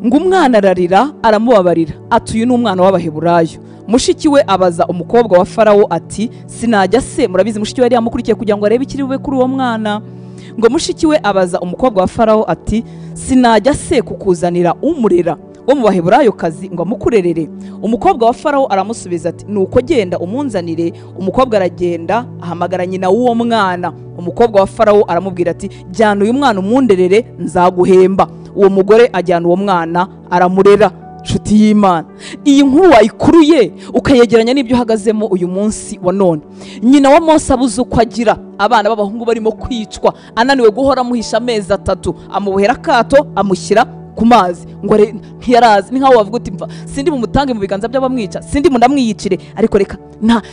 Ngo umwana ararira, aramubabarira, ati uyu ni umwana w'Abaheburayo. Mushiki we abaza umukobwa wa Farawo ati sinajya se, murabizi mushiki we yari yamukurikiye kugira ngo arebe ikiri bube kuri uwo mwana. Ngo mushiki we abaza umukobwa wa Farawo ati sinajya se kukuzanira umurera wo mu Baheburayo kazi ngo amukurerere. Umukobwa wa Farawo aramusubiza ati nuko genda umunzanire. Umukobwa aragenda ahamagara nyina w'uwo mwana. Umukobwa wa Farawo aramubwira ati jyana uyu mwana umunderere nzaguhemba. Uwo mugore ajyana uwo mwana aramurera. Nshuti y'Imana, iyi nkuru wayikuruye ukayegeranya n'ibyo uhagazemo uyu munsi wa none. Nyina wa Mose abuze uko agira, abana b'abahungu barimo kwicwa, ananiwe guhora amuhisha amezi 3, amubohera akato amushyira ku mazi. Ngo ntiyarazi, ni nkaho wavuga uti mva sindi mumutange mu biganza by'abamwica, sindi munamwiyicire, ariko reka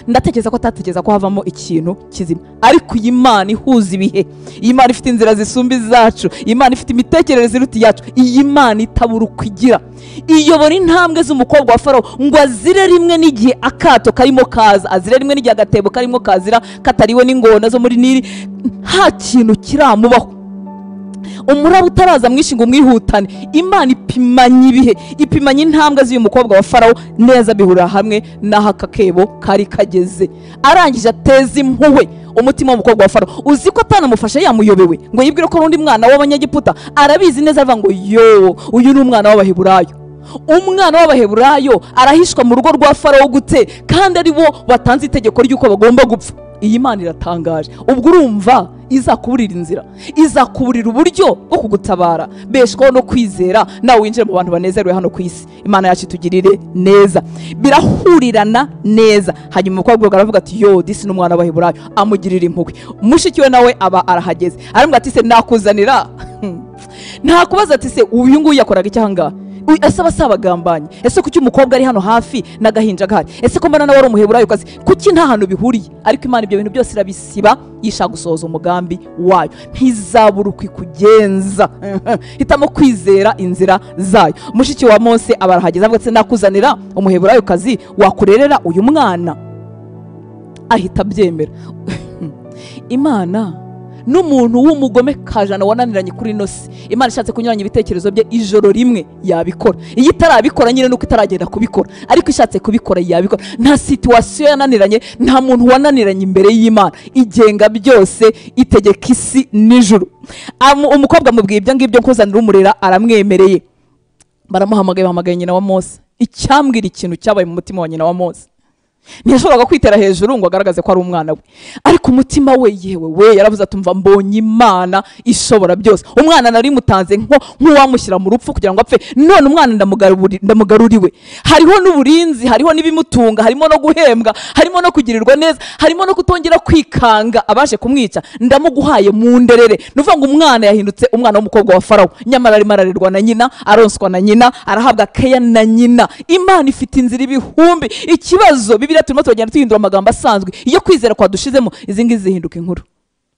ndatekereza ko atatekereza ko havamo ikintu kizima. Ariko iyi Imana ihuza ibihe, iyi Imana ifite inzira zisumba izacu, iyi Imana ifite imitekerereze iruta iyacu, iyi Imana itabura uko igira. Iyobora intambwe z'umukobwa wa Farawo ngo azire rimwe n'igihe akato karimo kaza, azire rimwe n'igihe agatebo karimo kazira katariwe n'ingona zo muri Nili, nta kintu kiramubaho. Umuraba utaraza mwinshi ngo umwihutane. Imana ipimanya ibihe, ipimanya intambwe z'uyu mukobwa wa Farawo neza, bihurira hamwe n'aho akakebo kari kageze. Arangije ateza impuhwe umutima w'umukobwa wa Farawo. Uzi ko atanamufashe yamuyobewe ngo yibwire ko n'undi mwana w'Abanyegiputa, arabizi neza avuga ngo yo uyu ni umwana w'Abaheburayo. Umwana w'Abaheburayo arahishwa mu rugo rwa Farawo gute kandi ari bo batanze itegeko ry'uko bagomba gupfa. Iyi Imana iratangaje. Ubwo urumva izakuburira inzira, izakuburira uburyo bwo kugutabara. Beshwaho no kwizera nawe winjire mu bantu banezerewe hano ku isi. Imana yacu itugirire neza, birahurirana neza. Hanyuma umukobwa aravuga ati yo disi n'umwana w'Abaheburayo, amugirira impuhwe. Mushiki we nawe aba arahageze, aramubwira ati se nakuzanira ntakubaza ati se uyu nguyu yakoraga iki ahangaha? Asaba sabagambanye. Ese kuki umukobwa ari hano hafi n'agahinja gahari? Ese ko mbona nawe ari Umuheburayo kazi, kuki nta hantu bihuriye? Ariko Imana ibyo bintu byose irabisiba, yishaka gusohoza umugambi wayo. Ntizabura ukikugenza. Hitamo kwizera inzira zayo. Mushiki wa Mose abarahageze avuga ati nakuzanira Umuheburayo kazi wakurerera uyu mwana. Ahita abyemera. Imana n'umuntu w'umugome kajana wananiranye kuri nosi, Imana ishatse kunyuranya ibitekerezo bye ijoro rimwe yabikora. Iyo itarabikora nyine nuko itaragenda kubikora, ariko ishatse kubikora yabikora. Nta situation yananiranye, nta muntu wananiranye imbere y'Imana. Igenga byose, itegeka isi n'ijuru. Umukobwa amubwiye ibyo ngibyo kuzanira umurera, aramwemereye. Baramuhamagaye nyina wa Mose. Icyambwira ikintu cyabaye mu mutima wa nyina wa Mose, ntiyashoboraga kwitera hejuru ngo agaragaze ko ari umwana we, ariko umutima we yewe we yaravuze ati mva mbonye Imana ishobora byose. Umwana nari mutanze nk'uwamushyira mu rupfu kugira ngo apfe, none umwana ndamugaruriwe. Hariho n'uburinzi, hariho n'ibimutunga, harimo no guhembwa, harimo no kugirirwa neza, harimo no kutongera kwikanga abaje kumwica. Ndamuguhaye mu nderere. Nuvuga ngo umwana yahindutse umwana w'umukobwa wa Farawo, nyamara arimo ararerwa na nyina, aronswa na nyina, arahabwa keya na nyina. Imana ifite inzira ibihumbi. Ikibazo turimo turagenda tuhindura amagambo asanzwe, iyo kwizera kwadushizemo izi ngizi zihinduka inkuru.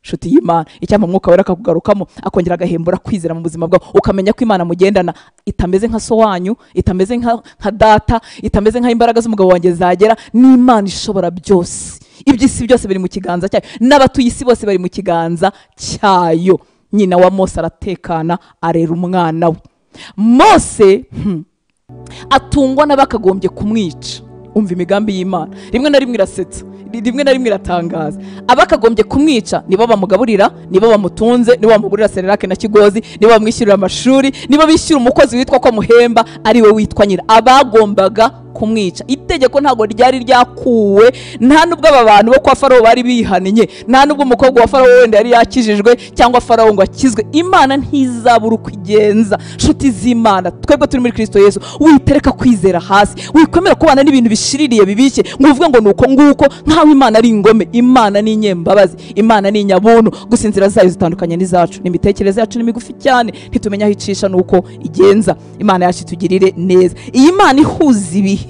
Nshuti y'Imana, icyampa Mwuka Wera akakugarukamo akongera agahembura kwizera mu buzima bwawe, ukamenya ko Imana mugendana itameze nka so wanyu, itameze nka data, itameze nka imbaraga z'umugabo wanjye zagera. N'Imana ishobora byose. Iby'isi byose biri mu kiganza cyayo, n'abatuye isi bose bari mu kiganza cyayo. Nyina wa Mose aratekana, arera umwana we. Mose atungwa n'abakagombye kumwica. Umva imigambi y'Imana, rimwe na rimwe irasetsa, rimwe na rimwe iratangaza. Abakagombye kumwica nibo bamugaburira, nibo bamutunze, nibo bamugurira sererake na kigozi, nibo bamwishyurira amashuri, nibo bishyura umukozi witwa ko muhemba ari we witwa nyira. Abagombaga kumwica. Itegeko ntago ryari ryakuwe, nta nubwo aba bantu bo kwa Farawo bari bihaniye, nta nubwo umukobwa wa Farawo wenda yari yakijijwe cyangwa Farawo ngo akizwe. Imana ntizabura ukwigenza. Nshuti z'Imana, twebwe turi muri Kristo Yesu, witereka kwizera hasi, wikwemera kubana n'ibintu bishiririye bibishye ngo uvuge ngo nuko nguko, nkaho Imana ari ingome. Imana ni inyembabazi, Imana ni inyabuntu, gusa inzira zayo zitandukanye n'izacu, n'imitekerereze yacu ni migufi cyane, ntitumenya aho icisha nuko igenza. Imana yacu itugirire neza. Iyi Imana ihuza ibihe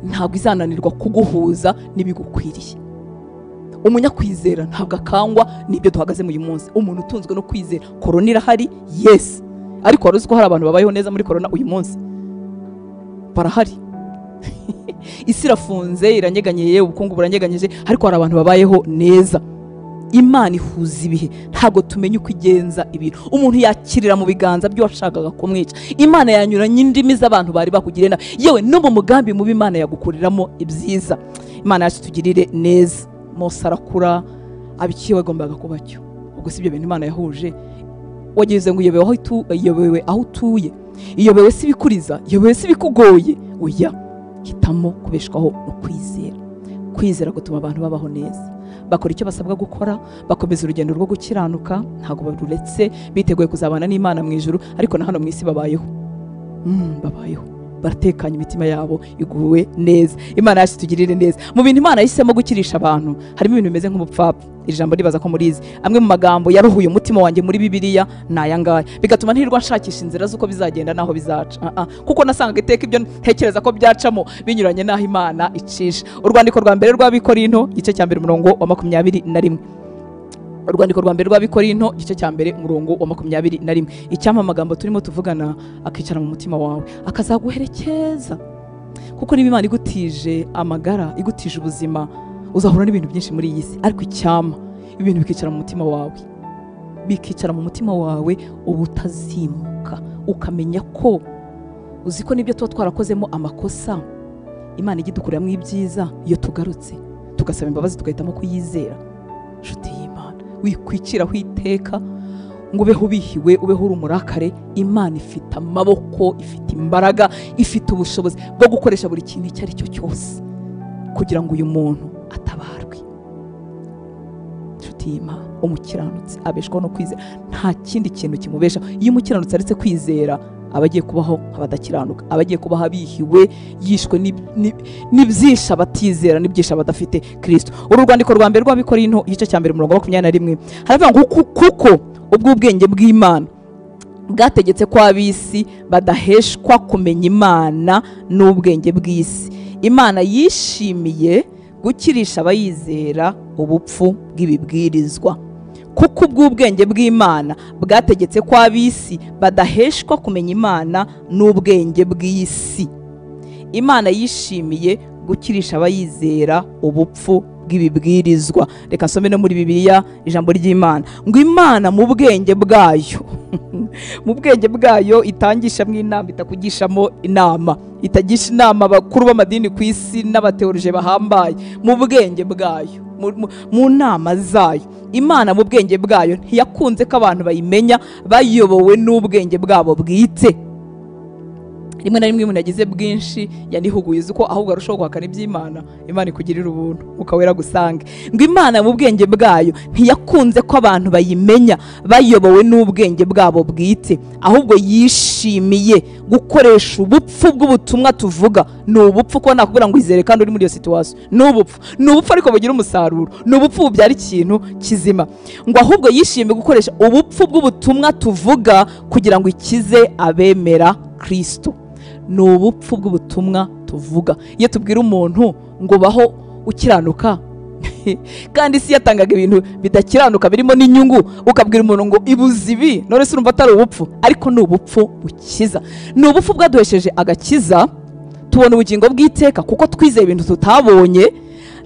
ntabwo izananirwa kuguhuza n'ibigukwiriye. Umunyakwizera ntabwo akangwa n'ibyo duhagaze mu uyu munsi. Umuntu utunzwe no kwizera. Korona irahari, yes, ariko wari uzi ko hari abantu babayeho neza muri korona uyu munsi? Barahari. Isi irafunze, iranyeganyeye, ubukungu buranyeganyeje, ariko hari abantu babayeho neza. Imana ihuza ibihe, ntabwo tumenye uko igenza ibintu. Umuntu yakirira mu biganza byo washakaga kumwica. Imana yanyuranye indimi z'abantu bari bakugiriye nabi, yewe no mu mugambi mubi Imana yagukuriramo ibyiza. Imana yacu tugirire neza. Mose arakura, abikiwe agombaga kuba cyo. Ubwo si ibyo bintu Imana yahuje. Wageze ngo iyobewe aho utuye, iyobewe si bikuriza, iyobewe si bikugoye. Oya, hitamo kubeshwaho no kwizera. Kwizera gutuma abantu babaho neza, bakora icyo basabwa gukora, bakomeza urugendo rwo gukiranuka, ntago baruretse, biteguye kuzabana n'Imana mu ijuru, ariko na hano mu isi babayeho. Babayeho baratekanye, imitima yabo iguwe neza. Imana yacu tugirire neza. Mu bintu Imana yahisemo gukirisha abantu harimo ibintu bimeze nk'ubupfapfa. Iri jambo ribaza ko murizi. Amwe mu magambo yaruhuye umutima wanjye muri Bibiliya naya ngaya, bigatuma ntirwa nshakisha inzira z'uko bizagenda naho bizaca, kuko nasangaga iteka ibyo ntekereza ko byacamo binyuranye naho Imana icisha. Urwandiko rwa mbere rw'Abikorinto igice cya mbere umurongo wa 21. Urwandiko rwa mbere rw'Abikorinto igice cya mbere umurongo wa 21. Icyampa amagambo turimo tuvugana akicara mu mutima wawe, akazaguherekeza, kuko niba Imana igutije amagara, igutije ubuzima, uzahura n'ibintu byinshi muri iyi si, ariko icyampa ibintu bikicara mu mutima wawe, bikicara mu mutima wawe ubutazimuka, ukamenya ko uzi ko nibyo tuba twarakozemo amakosa, Imana igidukuriramo ibyiza. Iyo tugarutse tugasaba imbabazi tugahitamo kuyizera, nshuti y'Imana, wikwiciraho iteka ngo ubeho ubihiwe, ubeho uri umurakare. Imana ifite amaboko, ifite imbaraga, ifite ubushobozi bwo gukoresha buri kintu icyo ari cyo cyose kugira ngo uyu muntu atabarwe. Nshuti y'Imana, umukiranutsi abeshwaho no kwizera, nta kindi kintu kimubesha. Iyo umukiranutsi aretse kwizera, abagiye kubaho abadakiranuka, abagiye kubaho abihiwe, yishwe n'ibyisha abatizera, n'ibyisha abadafite Kristo. Uru rwandiko rwa mbere rw'Abikorinto igice cya mbere umurongo wa 21 haravuga ngo kuko ubwo ubwenge bw'Imana bwategetse ko ab'isi badaheshwa kumenya Imana n'ubwenge bw'isi. Imana yishimiye gukirisha abayizera ubupfu bw'ibibwirizwa. Kuko ubw'ubwenge bw'Imana bwategetse ko ab'isi badaheshwa kumenya Imana n'ubwenge bw'isi. Imana yishimiye gukirisha abayizera ubupfu bw'ibibwirizwa. Reka nsome no muri Bibiliya ijambo ry'Imana ngo Imana mu bwenge bwayo mu bwenge bwayo itangishamo inama, itakugishamo inama, itagisha inama abakuru b'amadini ku isi n'abateologije bahambaye. Mu bwenge bwayo, mu nama zayo, Imana mu bwenge bwayo ntiyakunze ko abantu bayimenya bayobowe n'ubwenge bwabo bwite. Rimwe na rimwe umuntu yagize bwinshi yanihuguye uko ahubwo arushaho guhakana iby'Imana, Imana ikugirira ubuntu ukawera gusange. Ngo Imana mu bwenge bwayo ntiyakunze ko abantu bayimenya bayobowe n'ubwenge bwabo bwite, ahubwo yishimiye gukoresha ubupfu bw'ubutumwa tuvuga. Ni ubupfu ko nakubwira ngo izere kandi uri muri iyo situation, ni ubupfu ariko bugira umusaruro, ni ubupfu bubyara ikintu kizima. Ngo ahubwo yishimiye gukoresha ubupfu bw'ubutumwa tuvuga kugira ngo ikize abemera Kristo. Ni ubupfu bw'ubutumwa tuvuga. Iyo tubwira umuntu ngo baho ukiranuka kandi isi yatangaga ibintu bidakiranuka birimo n'inyungu, ukabwira umuntu ngo ibuze ibi, none se urumva atari ubupfu? Ariko ni ubupfu bukiza, ni ubupfu bwaduhesheje agakiza, tubona ubugingo bw'iteka kuko twizeye ibintu tutabonye.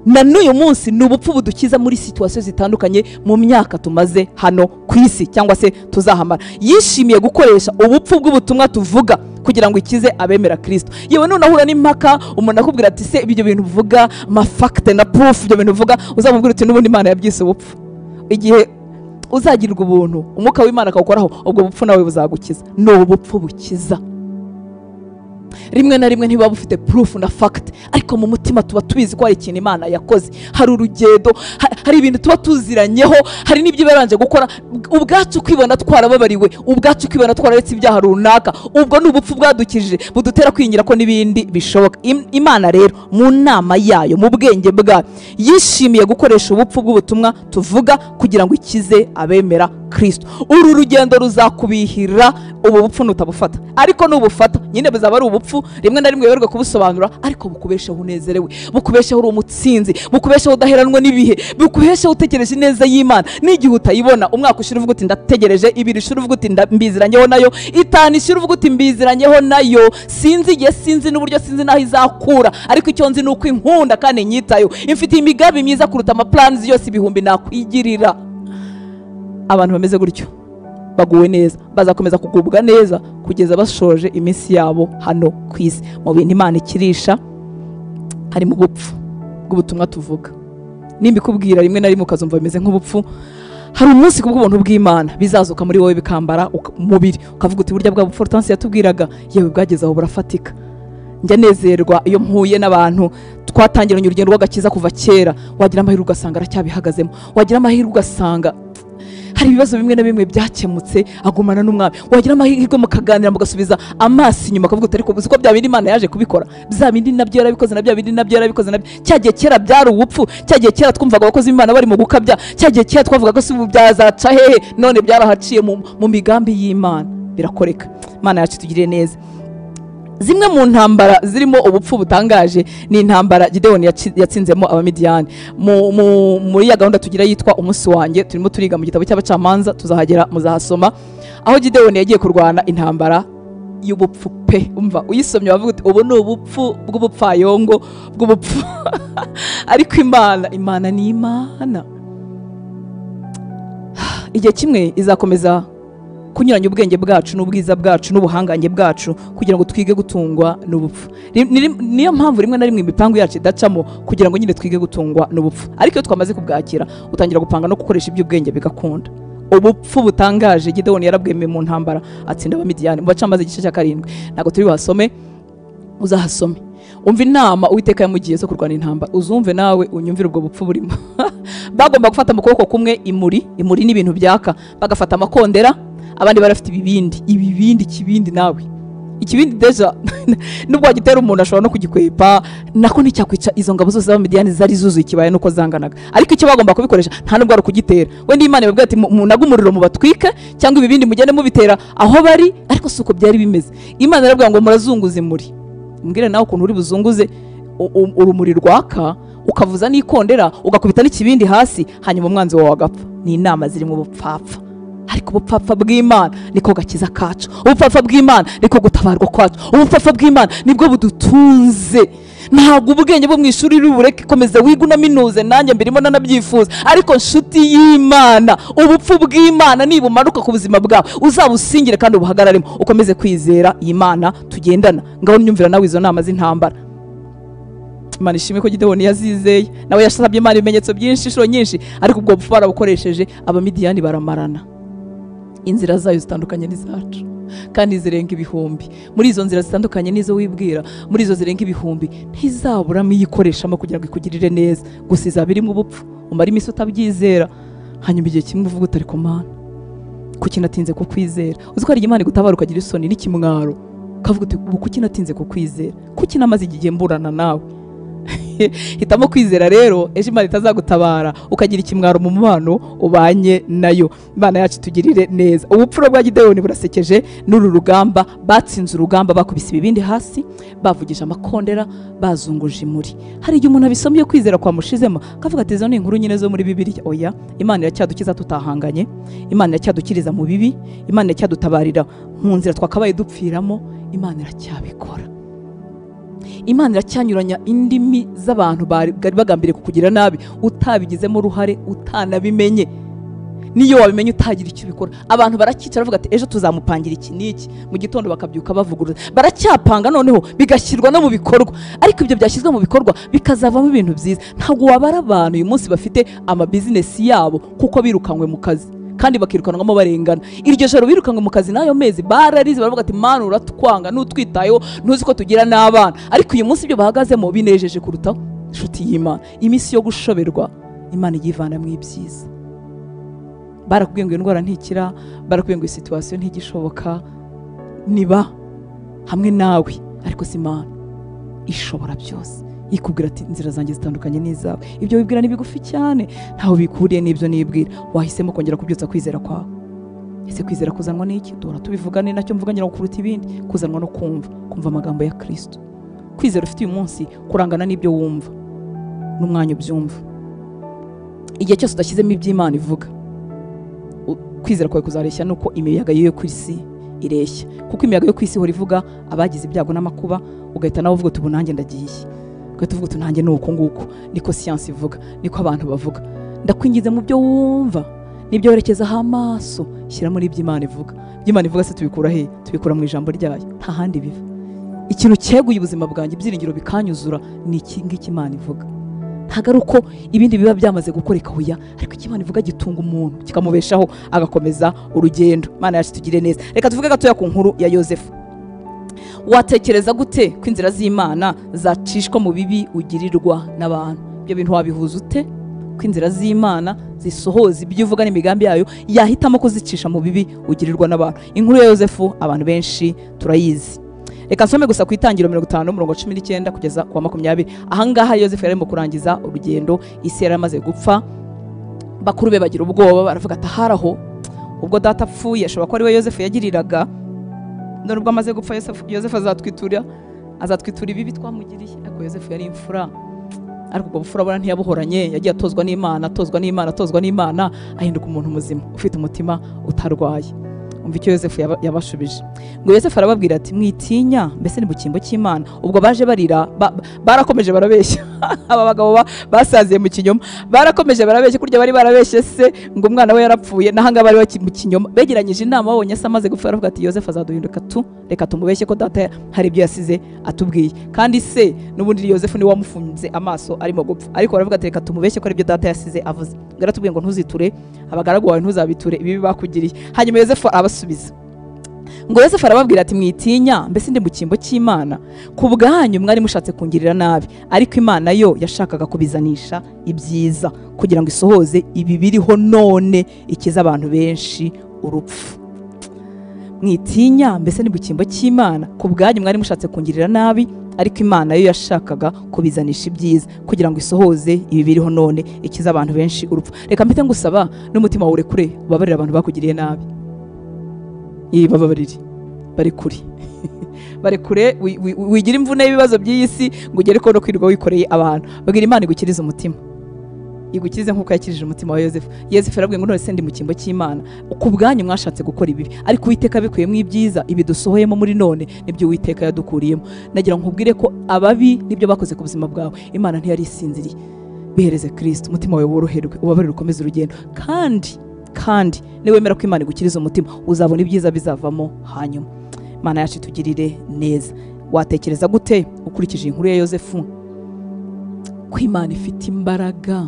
Na n'uyu munsi ni ubupfu budukiza muri situation zitandukanye mu myaka tumaze hano ku isi cyangwa se tuzahamara. Yishimiye gukoresha ubupfu bw'ubutumwa tuvuga kugira ngo ikize abemera Kristo. Yewe none ahura n'impaka, umuntu akubwira ati se ibyo bintu uvuga ma fact na proof, ibyo bintu uvuga, uzamubwira uti n'ubundi Imana yabyise ubupfu. Igihe uzagirirwa ubuntu umwuka w'Imana akawukoraho, ubwo bupfu nawe buzagukiza. Ni ubupfu bukiza. Rimwe na rimwe ntiba bufite proof na fact, ariko mu mutima tuba tubizi ko hari ikintu Imana yakoze, hari urugendo, hari ibintu tuba tuziranyeho, hari n'ibyo baranje gukora. Ubwacu kwibona twarababariwe, ubwacu kwibona twararetse ibyaha runaka, ubwo ni ubupfu bwadukije budutera kwingira ko n'ibindi bishoboka. Imana rero mu nama yayo, mu bwenge bwayo, yishimiye gukoresha ubupfu bw'ubutumwa tuvuga kugira ngo ikize abemera Kristo. Uru rugendo ruzakubihira ubu bupfu nutabufata, ariko nubufata nyine bizaba ari ubupfu rimwe na rimwe werwe kubusobanura, ariko bukubesheho unezerewe, bukubesheho uri umutsinzi, bukubesheho udaheranwa n'ibihe, bikubesheho utegereje neza y'Imana. N'igihe utayibona umwaka ushira uvuga uti ndategereje, ibiri ushira uvuga uti mbiziranyeho nayo, itanu ishira uvuga uti mbiziranyeho nayo, sinzi igihe, sinzi n'uburyo, sinzi naho izakura, ariko icyo nzi nuko inkunda kandi nyitayo, imfitiye imigambi myiza kuruta amaplans yose ibihumbi nakwigirira. Abantu bameze gutyo baguwe neza, bazakomeza kugubwa neza kugeza bashoje iminsi yabo hano ku isi. Mu bintu Imana ikirisha hari mu bupfu bw'ubutumwa tuvuga. Nimba ikubwira rimwe na rimwe ukazumva bimeze nk'ubupfu, hari umunsi kubw'ubuntu bw'Imana bizazuka muri wowe bikambara umubiri, ukavuga uti burya bwa bupfu Hortense yatubwiraga yewe bwageze aho burafatika. Njya nezerwa iyo mpuye n'abantu twatangiranye urugendo rw'agakiza kuva kera, wagira amahirwe ugasanga aracyabihagazemo, wagira amahirwe ugasanga hari ibibazo bimwe na bimwe byakemutse agumana n'Umwami, wagira amahirwe mukaganira mugasubiza amaso inyuma akavuga ariko uzi ko bya bindi Imana yaje kubikora, bya bindi nabyo yarabikoze, na bya bindi nabyo yarabikoze, cyagiye kera byari ubupfu, cyagiye kera twumvaga abakozi b'Imana bari mu gukabya, cyagiye kera twavuga ko ubu byazaca hehe, none byarahaciye mu migambi y'Imana birakoreka. Imana yacu tugirire neza. Zimwe mu ntambara zirimo ubupfu butangaje ni intambara Gideon yatsinzemo Abamidiyani. Muri ya gahunda tugira yitwa umunsi wanjye, turimo turiga mu gitabo cy'abacamanza, tuzahagera muzahasoma, aho Gideon yagiye kurwana intambara y'ubupfu pe. Umva uyisomye bavuga uti ubu ni ubupfu bw'ubupfayongo bw'ubupfu ariko Imana ni Imana. Igihe kimwe izakomeza kunyuranya ubwenge bwacu n'ubwiza bwacu n'ubuhangange bwacu kugira ngo twige gutungwa n'ubupfu. Niyo mpamvu rimwe na rimwe imipango yacu idacamo kugira ngo nyine twige gutungwa n'ubupfu, ariko iyo twamaze kubwakira utangira gupanga no gukoresha iby'ubwenge bigakunda. Ubupfu butangaje Gideon yarabwemeye mu ntambara atsinda Abamidiyani. Mu Bacamanza igice cya 7 ntabwo turi buhasome, uzahasome umva inama Uwiteka yamugiye zo kurwana intambara, uzumve nawe unyumvire ubwo bupfu burimo. Bagomba gufata mu kuboko kumwe imuri n'ibintu byaka, bagafata amakondera, abandi barafite ikibindi nawe ikibindi deja nubwo wagitera umuntu ashobora no kugikwepa, nako nticyakwica izo ngabo zose z'Abamidiyani zari zuzuye ikibaye nuko zanganaga, ariko icyo bagomba kubikoresha nta nubwo ari ukugitera. Wenda Imana ibabwira ati munaga umuriro mu batwike cyangwa ibibindi mugende mubitera aho bari, ariko suko byari bimeze. Imana irabwira ngo murazunguze muri, mbwire nawe ukuntu uri buzunguze urumuri rwaka, ukavuza n'ikondera, ugakubita n'ikibindi hasi, hanyuma umwanzi wawe agapfa. Ni inama ziri mu bupfapfa, ariko ubupfapfa bw'Imana niko gakiza kacu, ubupfapfa bw'Imana niko gutabarwa kwacu, ubupfapfa bw'Imana nibwo budutunze. Ntabwo ubwenge bwo mu ishuri bureke komeza wiga unaminuze, nanjye mbirimo nanabyifuza, ariko nshuti y'Imana ubupfu bw'Imana nibumanuka ku buzima bwawe uzabusingire kandi ubuhagararemo, ukomeze kwizera Imana tugendana. Ngaho nyumvira nawe izo nama z'intambara. Imana ishimwe ko Gideon yazizeye, nawe yasabye Imana ibimenyetso byinshi inshuro nyinshi, ariko ubwo bupfu barabukoresheje, Abamidiyani baramarana. Inzira zayo zitandukanye n'izacu kandi zirenga ibihumbi. Muri izo nzira zitandukanye nizo wibwira, muri izo zirenga ibihumbi ntizaburamo iyikoreshamo kugira ngo ikugirire neza, gusa izaba irimo ubupfu, umara iminsi utabyizera, hanyuma igihe kimwe uvuga utari ko Mana kuki natinze kukwizera. Uzi ko hari Imana igutabara ukagira isoni n'ikimwaro, ukavuga uti ubu kuki natinze kukwizera, kuki namaze igihe mburana nawe. Hitamo kwizera rero, ejo Imana itazagutabara ukagira ikimwaro mu mubano ubanye nayo. Imana yacu tugirire neza. Ubupfura bwa Gideon burasekeje, n'uru rugamba batsinze urugamba, bakubise ibibindi hasi, bavugije amakondera, bazunguje imuri. Hari igihe umuntu abisomye kwizera kwa mushizemo kavuga ati izo ni inkuru nyine zo muri Bibiliya. Oya, Imana iracyadukiza tutahanganye, Imana iracyadukiriza mu bibi, Imana iracyadutabarira mu nzira twakabaye dupfiramo, Imana iracyabikora. Imana iracyanyuranya indimi z'abantu bari bagambiriye kukugira nabi, utabigizemo uruhare, utanabimenye. Niyo wabimenye utagira icyo ubikora, abantu barakicara bavuga ati ejo tuzamupangira iki n'iki, mu gitondo bakabyuka bavuguruza, baracyapanga noneho bigashyirwa no mu bikorwa, ariko ibyo byashyizwe mu bikorwa bikazavamo ibintu byiza. Ntabwo wabara abantu uyu munsi bafite amabizinesi yabo kuko birukanywe mu kazi kandi bakirukanwamo barengana. Iryo joro birukanywe mu kazi n'ayo mezi bararize, baravuga ati Mana uratwanga, n'utwitayeho, ntuzi ko tugira n'abana, ariko uyu munsi ibyo bahagazemo binejeje kurutaho. Inshuti y'Imana, iminsi yo gushoberwa Imana igivana mu ibyiza. Barakubwiye ngo indwara ntikira, barakubwiye ngo situation ntigishoboka, niba hamwe nawe, ariko si Imana ishobora byose. Ikubwira ati inzira zanjye zitandukanye n'izawe. Ibyo wibwira ni bigufi cyane, ntaho bikuriye n'ibyo nibwira. Wahisemo kongera kubyutsa kwizera kwawe. Ese kwizera kuzanwa n'iki? Dora tubivugane nacyo mvuganyira kuruta ibindi, kuzanwa no kumva amagambo ya Kristo. Kwizera ufite uyu munsi kurangana n'ibyo wumva n'umwanya ubyumva. igihe cyose udashyizemo iby'Imana ivuga, kwizera kwawe kuzareshya nuko imiyaga yo ku isi ireshya, kuko imiyaga yo ku isi ihora ivuga abagize ibyago n'amakuba, ugahita nawe uvuga uti ubu nanjye ndagiye, ugahita uvuga uti nanjye nuko nguko, niko siyansi ivuga, niko abantu bavuga. Ndakwingize mu byo wumva n'ibyo werekezaho amaso, shyira muri iby'Imana ivuga. Iby'Imana ivuga se tubikura he? Tubikura mu ijambo ryayo, nta handi biva. Ikintu cyeguye ubuzima bwanjye, ibyiringiro bikanyuzura, ni iki ngiki Imana ivuga. Ntago ari uko ibindi biba byamaze gukoreka hoya, ariko icyo Imana ivuga gitunga umuntu kikamubeshaho agakomeza urugendo. Imana yacu tugire neza. Reka tuvuge gatoya ku nkuru ya Yosefu. Watekereza gute ko inzira z'Imana zacishwa mu bibi ugirirwa n'abantu? Ibyo bintu wabihuza ute? Ko inzira z'Imana zisohoza ibyo uvuga n'imigambi yayo, yahitamo kuzicisha mu bibi ugirirwa n'abantu. Inkuru ya Yosefu abantu benshi turayizi. Reka nsome gusa ku itangiro 50:19 kugeza ku 20. Ahangaha Yosefu yarimo kurangiza urugendo, isi yaramaze gupfa, bakuru be bagira ubwoba, baravuga ati haraho ubwo data apfuye ashobora ko ari we Yosefu yagiriraga, none ubwo amaze gupfa Yosefu azatwitura ibibi twamugiriye. Ariko Yosefu yari imfura, ariko ubwo bufura bora ntiyabuhoranye, yagiye atozwa n'Imana, ahinduka umuntu muzima ufite umutima utarwaye. Umva icyo Yosefu yabashubije. Ngo Yosefu arababwira ati mwitinya, mbese ni mu cyimbo cy'Imana. Ubwo baje barira, barakomeje barabeshya. Aba bagabo basaziye mu kinyoma, barakomeje barabeshya, kurya bari barabeshye se ngo umwana we yarapfuye, nahanga bari mu kinyoma. Begeranyije inama, babonye se amaze gupfa, baravuga ati Yosefu azaduhinduka reka tumubeshye ko data hari ibyo yasize atubwiye, kandi se n'ubundi Yosefu ni wamufunze amaso arimo gupfa, ariko baravuga ati reka tumubeshye ko ari ibyo data yasize avuze. Ngaratubwiye ngo ntuziture abagaragu bawe, ntuzabiture ibibi bakugiriye. Hanyuma Yosefu abasubiza. Ngo Yosefu arababwira ati mwitinya, mbese ndi mu cyimbo cy'Imana. Ku bwanyu mwari mushatse kungirira nabi, ariko Imana yo yashakaga kubizanisha ibyiza, kugira ngo isohoze ibi biriho none, ikiza abantu benshi urupfu. Mwitinya, mbese ndi mu cyimbo cy'Imana. Ku bwanyu mwari mushatse kungirira nabi, ariko Imana yo yashakaga kubizanisha ibyiza, kugira ngo isohoze ibi biriho none, ikiza abantu benshi urupfu. Reka mpite ngusaba n'umutima wawe kure ubabarira abantu bakugiriye nabi. Bababarire, bari kure wigira imvune y'ibibazo by'iyi si ngo ugere ko no kwirirwa wikoreye abantu. Bagira Imana igukiriza umutima, igukirize nk'uko yakirije umutima wa Yosefu. Yosefu yarabwiye ngo none se ndi mu cyimbo cy'Imana. Ku bwanyu mwashatse gukora ibibi, ariko Uwiteka bikuyemo ibyiza, ibi dusohoyemo muri none nibyo Uwiteka yadukuriyemo. Nagira nkubwire ko ababi nibyo bakoze ku buzima bwawe, Imana ntiyari isinziriye. Bihereze Kristo, umutima wawe woroherwe, ubabarire, ukomeze urugendo, kandi niwemera ko Imana igukiriza umutima, uzabona ibyiza bizavamo hanyuma. Imana yacu tugirire neza. Watekereza gute ukurikije inkuru ya Yosefu ko Imana ifite imbaraga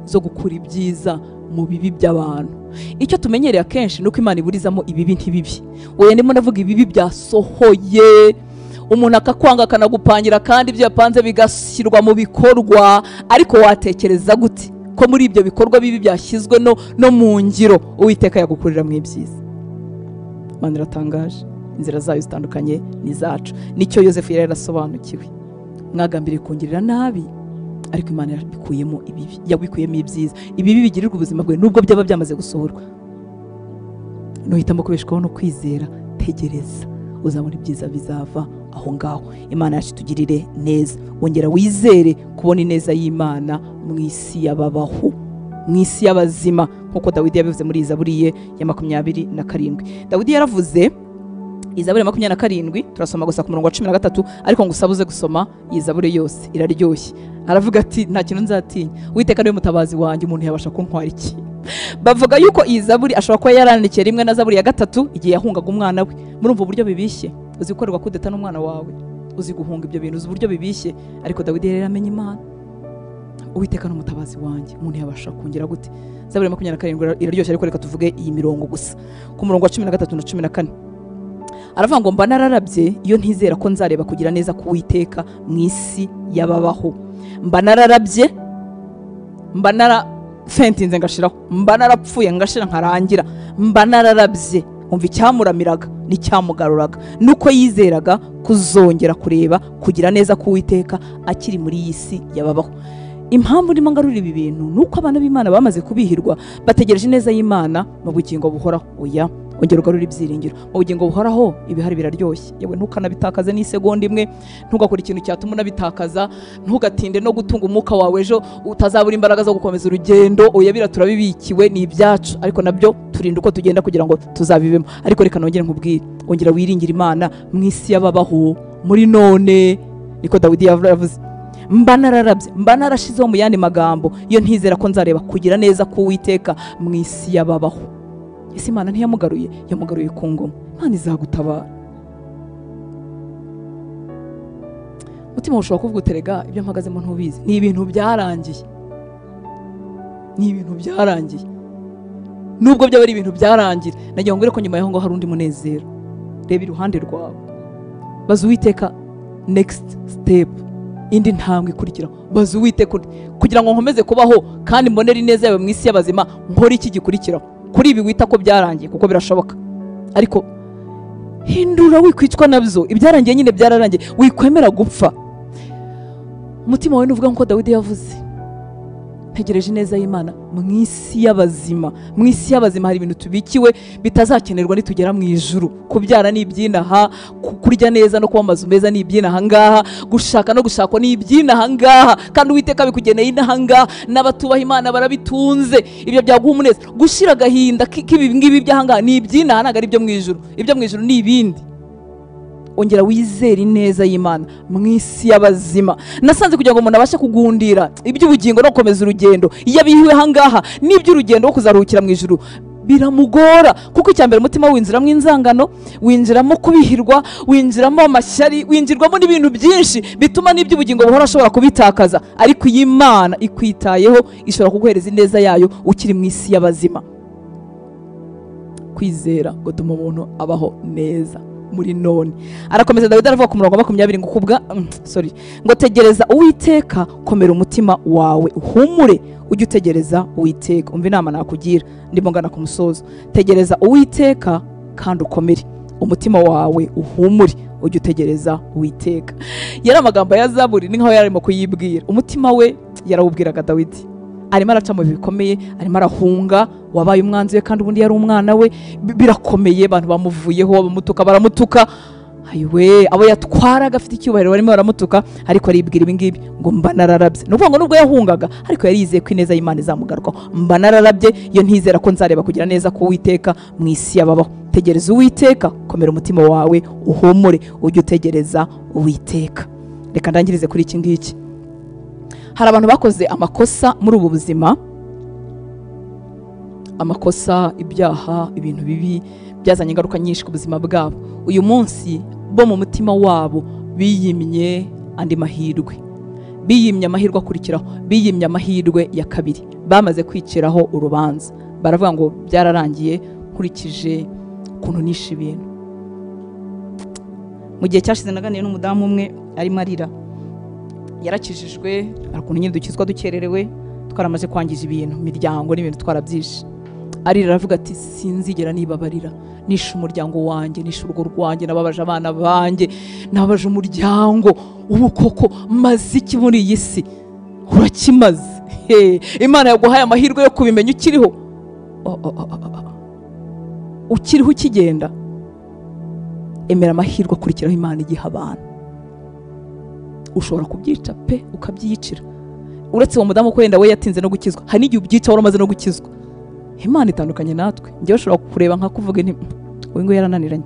zo gukura ibyiza mu bibi by'abantu? Icyo tumenyereye akenshi nuko Imana iburizamo ibibi ntibibi. Oya, ndimo ndavuga ibibi byasohoye, umuntu akakwanga akanagupangira kandi ibyo yapanze bigashyirwa mu bikorwa. Ariko watekereza gute ko muri ibyo bikorwa bibi byashyizwe no mu ngiro Uwiteka yagukurira mu ibyiza? Imana iratangaje, inzira zayo zitandukanye n'izacu. Nicyo Yosefu yari yarasobanukiwe. Mwagambiriye kungirira nabi, ariko Imana yabikuyemo ibibi, yabikuyemo ibyiza. Ibibi bigirirwa ubuzima bwawe nubwo byaba byamaze gusohorwa. Nuhitamo kubeshwaho no kwizera, tegereza, uzabona ibyiza bizava aho ngaho. Imana yacu tugirire neza. Wongera wizere kubona ineza y'Imana mu isi y'ababaho, mu isi y'abazima, nk'uko Dawidi yabivuze muri Zaburi ye ya 27. Dawidi yaravuze Zaburi 27, turasoma gusa ku murongo wa 13, ariko ngusabuze gusoma iyi Zaburi yose, iraryoshye. Aravuga ati nta kintu nzatinya, Uwiteka niwe mutabazi wanjye, umuntu yabasha kuntwara iki? Bavuga yuko iyi Zaburi ashobora kuba yarandikiye rimwe na Zaburi ya 3 igihe yahungaga umwana we. Murumva uburyo bibishye? Uzi gukorerwa kudeta n'umwana wawe, uzi guhunga ibyo bintu, uzi uburyo bibishye. Ariko Dawidi yari yaramenye Imana, Uwiteka n'umutabazi wanjye, umuntu yabasha kungira gute? Zaburi 27 iraryoshye, ariko reka tuvuge iyi mirongo gusa. Ku murongo wa 13 na 14 aravuga ngo mba nararabye iyo ntizera ko nzareba kugira neza ku Uwiteka mu isi y'ababaho. Mba nararabye, mba narafentinze ngashiraho, mba narapfuye ngashira nkarangira. Mba nararabye, umva icyamuramiraga n'icyamugaruraga nuko yizeraga kuzongera kureba kugira neza ku Uwiteka akiri muri iyi si y'ababaho. Impamvu ndimo ngarurira ibi bintu nuko abana b'Imana bamaze kubihirwa, bategereje neza y'Imana mu bugingo buhoraho. ongera ugarure ibyiringiro. Mu bugingo buhoraho ibihari biraryoshye, yewe ntukanabitakaze n'isegonda imwe, ntugakora ikintu cyatuma unabitakaza, ntugatinde no gutunga umwuka wawe ejo utazabura imbaraga zo gukomeza urugendo. Oya, bira turabibikiwe, ni ibyacu, ariko nabyo turinda uko tugenda kugira ngo tuzabibemo. Ariko reka nongere nkubwire, ongera wiringire Imana mu isi y'ababaho muri none. Niko Dawidi yavuze, mba nararabye, mba narashizeho mu yandi magambo, iyo ntizera ko nzareba kugira neza k'Uwiteka mu isi y'ababaho. Ese Imana ntiyamugaruye? Yamugaruye ku ngoma. Imana izagutabara. Mutima ushobora kuvuga uterega ibyo mpagazemo ntubizi, ni ibintu byarangiye, ni ibintu byarangiye. Nubwo byaba ari ibintu byarangira, nagira ngo ko nyuma yaho ngo hari undi munezero. Reba iruhande rwawe, baza Uwiteka next step, indi ntambwe ikurikiraho. Baza Uwiteka kugira ngo nkomeze kubaho kandi mbonere ineza yawe mu isi y'abazima, nkora iki gikurikiraho kuri ibi wita ko byarangiye, kuko birashoboka. Ariko hindura, wikwicwa nabyo, ibyarangiye nyine byararangiye, wikwemera gupfa. Umutima wawe nuvuga nko Dawidi yavuze, ntegereje neza y'Imana mu isi y'abazima. Mu isi y'abazima hari ibintu tubikiwe bitazakenerwa nitugera mu ijuru. Kubyara ni ibyinaha, kurya neza no kuba amazu meza ni ibyinaha ngaha, gushaka no gushakwa ni ibyinaha ngaha, kandi Uwiteka bikugeneye inaha ngaha. N'abatubaha Imana barabitunze, ibyo byaguha umunezero. Gushira agahinda k'ibi ngibi by'aha ngaha ni ibyinaha, ntabwo ari ibyo mu ijuru. Ibyo mu ijuru ni ibindi. Ongera wizere ineza y'Imana mu isi y'abazima. Nasanze kugira ngo umuntu abashe kugundira iby'ubugingo no gukomeza urugendo, iyo abihiwe hangaha n'iby'urugendo wo kuzaruhukira mu ijuru biramugora. Kuko icyambere umutima winjiramo inzangano, winjiramo kubihirwa, winjiramo amashyari, winjirwamo n'ibintu byinshi bituma n'iby'ubugingo buhora ashobora kubitakaza. Ariko iyi Imana ikwitayeho, ishobora kuguhereza ineza yayo ukiri mu isi y'abazima. Kwizera gutuma umuntu abaho neza muri none. Arakomeza Dawidi aravuga ku murongo 20 ngo tegereza Uwiteka, komera umutima wawe uhumure, ujye utegereza Uwiteka. Umva inama nakugira, ndimo ngana ku musozo. Tegereza Uwiteka kandi ukomere umutima wawe uhumure, ujye utegereza Uwiteka. Yari amagambo ya Zaburi, ni nkaho yarimo kuyibwira. Umutima we yarawubwiraga Dawidi, arimo araca mu bikomeye, arimo arahunga, wabaye umwanzi we kandi ubundi yari umwana we, birakomeye. Abantu bamuvuyeho, bamutuka, baramutuka, ayiwe abo yatwaraga afite icyubahiro barimo baramutuka, ariko aribwira ibi ngibi ngo mba nararabye. Nuvuga ngo nubwo yahungaga, ariko yari yizeye ko ineza y'Imana izamugarwaho. Mba nararabye, iyo ntizera ko nzareba kugira neza k'Uwiteka mu isi y'ababaho. Tegereza Uwiteka, komera umutima wawe uhumure, ujye utegereza Uwiteka. Reka ndangirize kuri iki ngiki. Hari abantu bakoze amakosa muri ubu buzima, amakosa, ibyaha, ibintu bibi byazanye ingaruka nyinshi ku buzima bwabo. Uyu munsi bo mu mutima wabo biyimye andi mahirwe, biyimye amahirwe akurikiraho, biyimye amahirwe ya kabiri, bamaze kwiciraho urubanza. Baravuga ngo byararangiye, nkurikije ukuntu nishe ibintu. Mu gihe cyashize naganiye n'umudamu umwe arimo arira, yarakijijwe, arakuntu nyine dukizwa dukererewe, twaramaze kwangiza ibintu, imiryango n'ibintu twarabyishe. Arira aravuga ati sinzigera nibabarira, nishe umuryango wanjye, nishe urugo rwanjye, nababaje abana banjye, nababaje umuryango. Ubu koko maze iki muri iyi si? Urakimaze. Imana yaguhaye amahirwe yo kubimenya ukiriho, ukiriho ukigenda. Emera amahirwe akurikiraho Imana igiha abantu. Ushobora kubyica pe ukabyiyicira. Uretse uwo mudamu ko wenda we yatinze no gukizwa, hari n'igihe ubyica waramaze no gukizwa. Imana itandukanye natwe. Njye ushobora kureba nka kuvuga nti we ngo yarananiranye,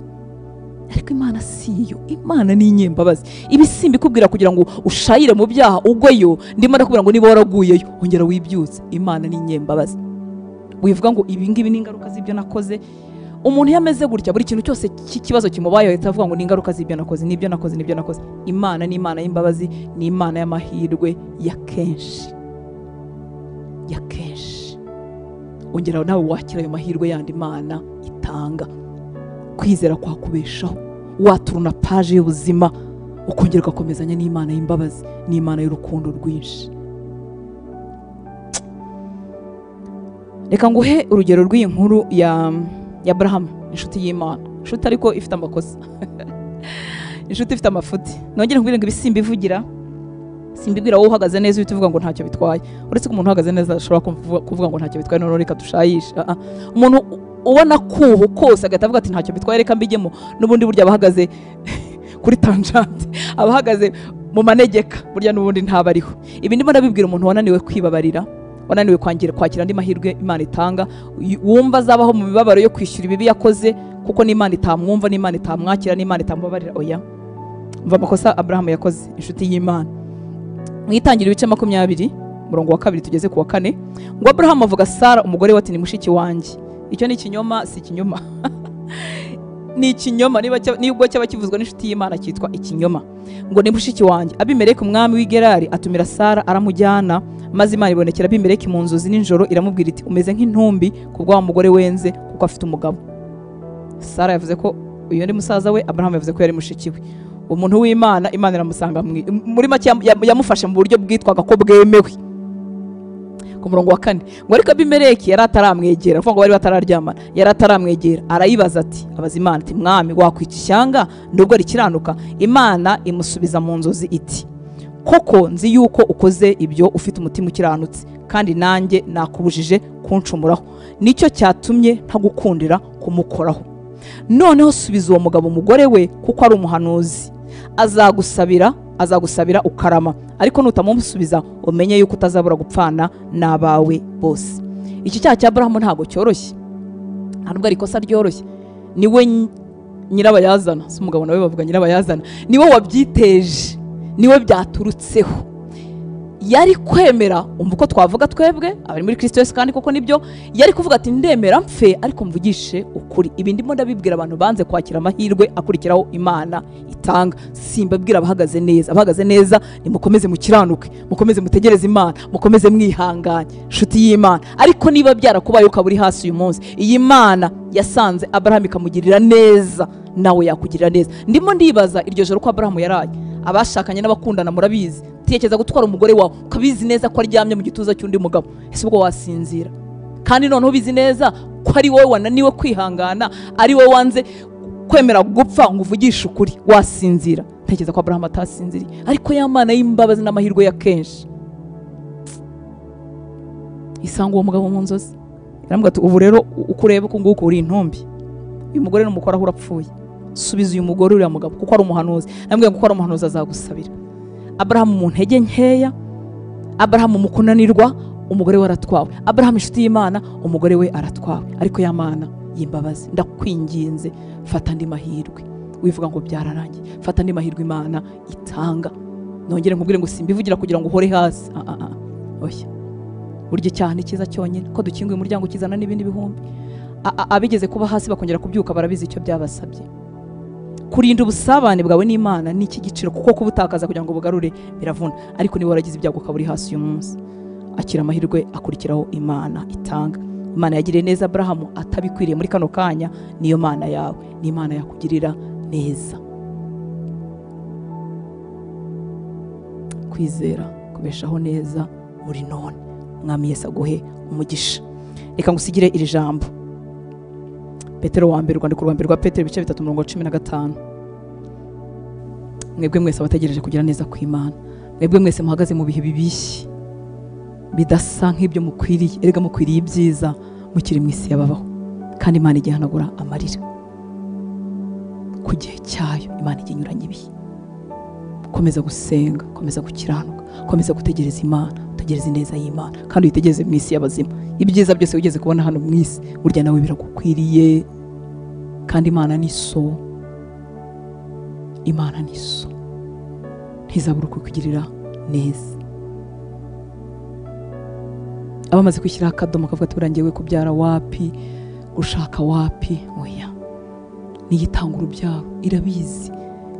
ariko Imana siyo. Imana ni inyembabazi. Ibisimbi kubwira kugira ngo ushayire mu byaha ugweyo, ndimo ndakubwira ngo niba waraguyeyo ongera wibyutse. Imana ni inyembabazi. Wivuga ngo ibi ngibi ni ingaruka z'ibyo nakoze. Umuntu yameze gutya, buri kintu cyose cy'ikibazo kimubayeho ahita avuga ngo ni ingaruka z'ibyo nakoze, nibyo nakoze, nibyo nakoze. Imana ni Imana y'imbabazi, ni Imana y'amahirwe ya kenshi, ya kenshi. Ongera nawe wakira ayo mahirwe yandi Imana itanga. Kwizera kwakubeshaho, waturuna paje y'ubuzima, ukongera ugakomezanya n'Imana y'imbabazi, n'Imana y'urukundo rwinshi. Reka nguhe urugero rw'iyi nkuru ya Abrahamu, inshuti y'Imana, inshuti ariko ifite amakosa, inshuti ifite amafuti. Nongere nkubwire ngo ibisimbi ivugira, simbibwira wowe uhagaze neza uhita uvuga ngo ntacyo bitwaye. Uretse ko umuntu uhagaze neza ashobora kuvuga ngo ntacyo bitwaye, none reka dushayisha. Umuntu ubona kuhu kose agahita avuga ati ntacyo bitwaye reka mbijyemo, n'ubundi burya abahagaze kuri tangente, abahagaze mu manegeka burya n'ubundi ntabariho. Ibi ndimo ndabibwira umuntu wananiwe kwibabarira, wananiwe kwakira andi mahirwe Imana itanga, wumva azabaho mu mibabaro yo kwishyura ibibi yakoze kuko n'Imana itamwumva, n'Imana itamwakira, n'Imana itamubabarira. Oya, mva amakosa Abrahamu yakoze, inshuti y'Imana. Mwitangira ibice 20 murongo wa 2 tugeze ku wa 4 ngo Abrahamu avuga Sara umugore we ati ni mushiki wanjye. Icyo ni ikinyoma, si ikinyoma ni ikinyoma, nibwo cyaba kivuzwa n'inshuti y'Imana cyitwa ikinyoma. Ngo ni mushiki wanjye. Abimeleki umwami w'Igerari atumira Sara aramujyana, maze Imana ibonekera Abimeleki mu nzozi nijoro iramubwira iti umeze nk'intumbi kubwo wa mugore wenze kuko afite umugabo. Sara yavuze ko uyu ari musaza we, Abrahamu yavuze ko yari mushiki we. Umuntu w'Imana, Imana iramusanga muri make yamufashe mu buryo bwitwaga ko bwemewe. Ku murongo wa 4 ngo ariko Abimeleki yari ataramwegera, avuga ngo bari batararyamana, yari ataramwegera, arayibaza ati abaza Imana ati mwami wakwica ishyanga nubwo rikiranuka? Imana imusubiza mu nzozi iti koko nzi yuko ukoze ibyo ufite umutima ukiranutse, kandi nanjye nakubujije kuncumuraho, nicyo cyatumye ntagukundira kumukoraho. Noneho subiza uwo mugabo umugore we kuko ari umuhanuzi, azagusabira ukarama, ariko nutamusubiza umenye yuko utazabura gupfana n'abawe bose. Iki cyaha cya Abrahamu ntago cyoroshye, ntabwo ari ikosa ryoroshye. Niwe nyirabayazana, si umugabo nawe bavuga nyirabayazana, niwe wabyiteje, niwe byaturutseho. Yari kwemera, umva uko twavuga twebwe abari muri Kristo Yesu, kandi koko nibyo yari kuvuga ati ndemera mfe ariko mvugishe ukuri. Ibi ndimo ndabibwira abantu banze kwakira amahirwe akurikiraho Imana itanga. Simbabwira abahagaze neza, abahagaze neza nimukomeze mukiranuke, mukomeze mutegereze Imana, mukomeze mwihanganye nshuti y'Imana. Ariko niba byarakubaye ukaburi hasi uyu munsi, iyi Mana yasanze Abrahamu ikamugirira neza, nawe yakugirira neza. Ndimo ndibaza iryo joro ko Abrahamu yaraye, abashakanye n'abakundana murabizi, tekereza gutwara umugore wawe ukabizi neza ko aryamye mu gituza cy'undi mugabo, ese ubwo wasinzira? Kandi noneho ubizi neza ko ari wowe wananiwe kwihangana, ari wowe wanze kwemera gupfa ngo uvugishe ukuri, wasinzira? Tekereza ko Abrahamu atasinziriye, ariko ya Mana y'imbabazi n'amahirwe ya kenshi isanga uwo mugabo mu nzozi, iramubwira ati ubu rero ukureba uko nguko uri intumbi, uyu mugore n'umukoraho urapfuye, subiza uyu mugore uriya mugabo kuko ari umuhanuzi. Namubwiye ko ari umuhanuzi azagusabira. Abrahamu mu ntege nkeya, Abrahamu mu kunanirwa, umugore we aratwawe. Abrahamu inshuti y'Imana, umugore we aratwawe. Ariko ya Mana y'imbabazi, ndakwinginze fata andi mahirwe. Wivuga ngo byararangiye, fata andi mahirwe Imana itanga. Nongere nkubwire ngo simbivugira kugira ngo uhore hasi. Oya, burya cyane cyiza cyonyine ko dukinguye umuryango kizana n'ibindi bihumbi. Abigeze kuba hasi bakongera kubyuka barabizi icyo byabasabye. Kurinda ubusabane bwawe n'Imana ni iki giciro, kuko kubutakaza kugira ngo bugarure biravuna. Ariko niba waragize ibyago ukaburi hasi uyu munsi, akira amahirwe akurikiraho Imana itanga. Imana yagiriye neza Abrahamu atabikwiriye muri kano kanya, niyo Mana yawe, ni Imana yakugirira neza. Kwizera kubeshaho neza muri none. Mwami Yesu aguhe umugisha. Reka ngusigire iri jambo, Petero wa mbere, urwandiko rwa mbere rwa Petero ibice 3:15. Mwebwe mwese abategereje kugira neza kw'Imana, mwebwe mwese muhagaze mu bihe bibishye bidasa nk'ibyo mukwiriye, erega mukwiriye ibyiza, mukiri mu isi y'ababaho, kandi Imana igihanagura amarira ku gihe cyayo. Imana iginyuranye ibihe. Komeza gusenga, komeza gukiranuka, komeza gutegereza Imana, utegereze neza y'Imana, kandi uyitegereze mu isi y'abazima. Ibyiza byose wigeze kubona hano mu isi burya nawe biragukwiriye, kandi Imana ni so, Imana ni so, ntizabura kukugirira neza. Abamaze kwishyira akadomo kavuga ati burangiye kubyara wapi, gushaka wapi? Oya, niyitanga urubyaro irabizi,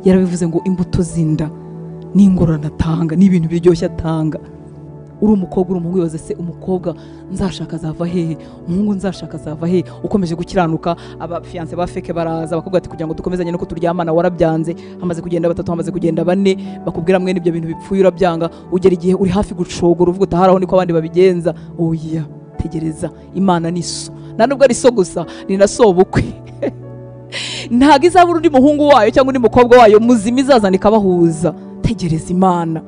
yarabivuze ngo imbuto zinda n'ingorane atanga n'ibintu biryoshye atanga. Uri umukobwa, uri umuhungu, wibaza se umukobwa nzashaka azava hehe, umuhungu nzashaka azava hehe? Ukomeje gukiranuka, abafiance ba feke baraza bakubwira ati kugira ngo dukomezanye nuko turyamana warabyanze, hamaze kugenda 3, hamaze kugenda 4, bakubwira mwe n'ibyo bintu bipfuye urabyanga, ugera igihe uri hafi gucogora uvuga utaharaho niko abandi babigenza. Oya, tegereza, Imana ni so, nta nubwo ari so gusa, ni na so bukwe. Ntago izabura undi muhungu wayo cyangwa undi mukobwa wayo muzima izazana ikabahuza. Tegereza Imana.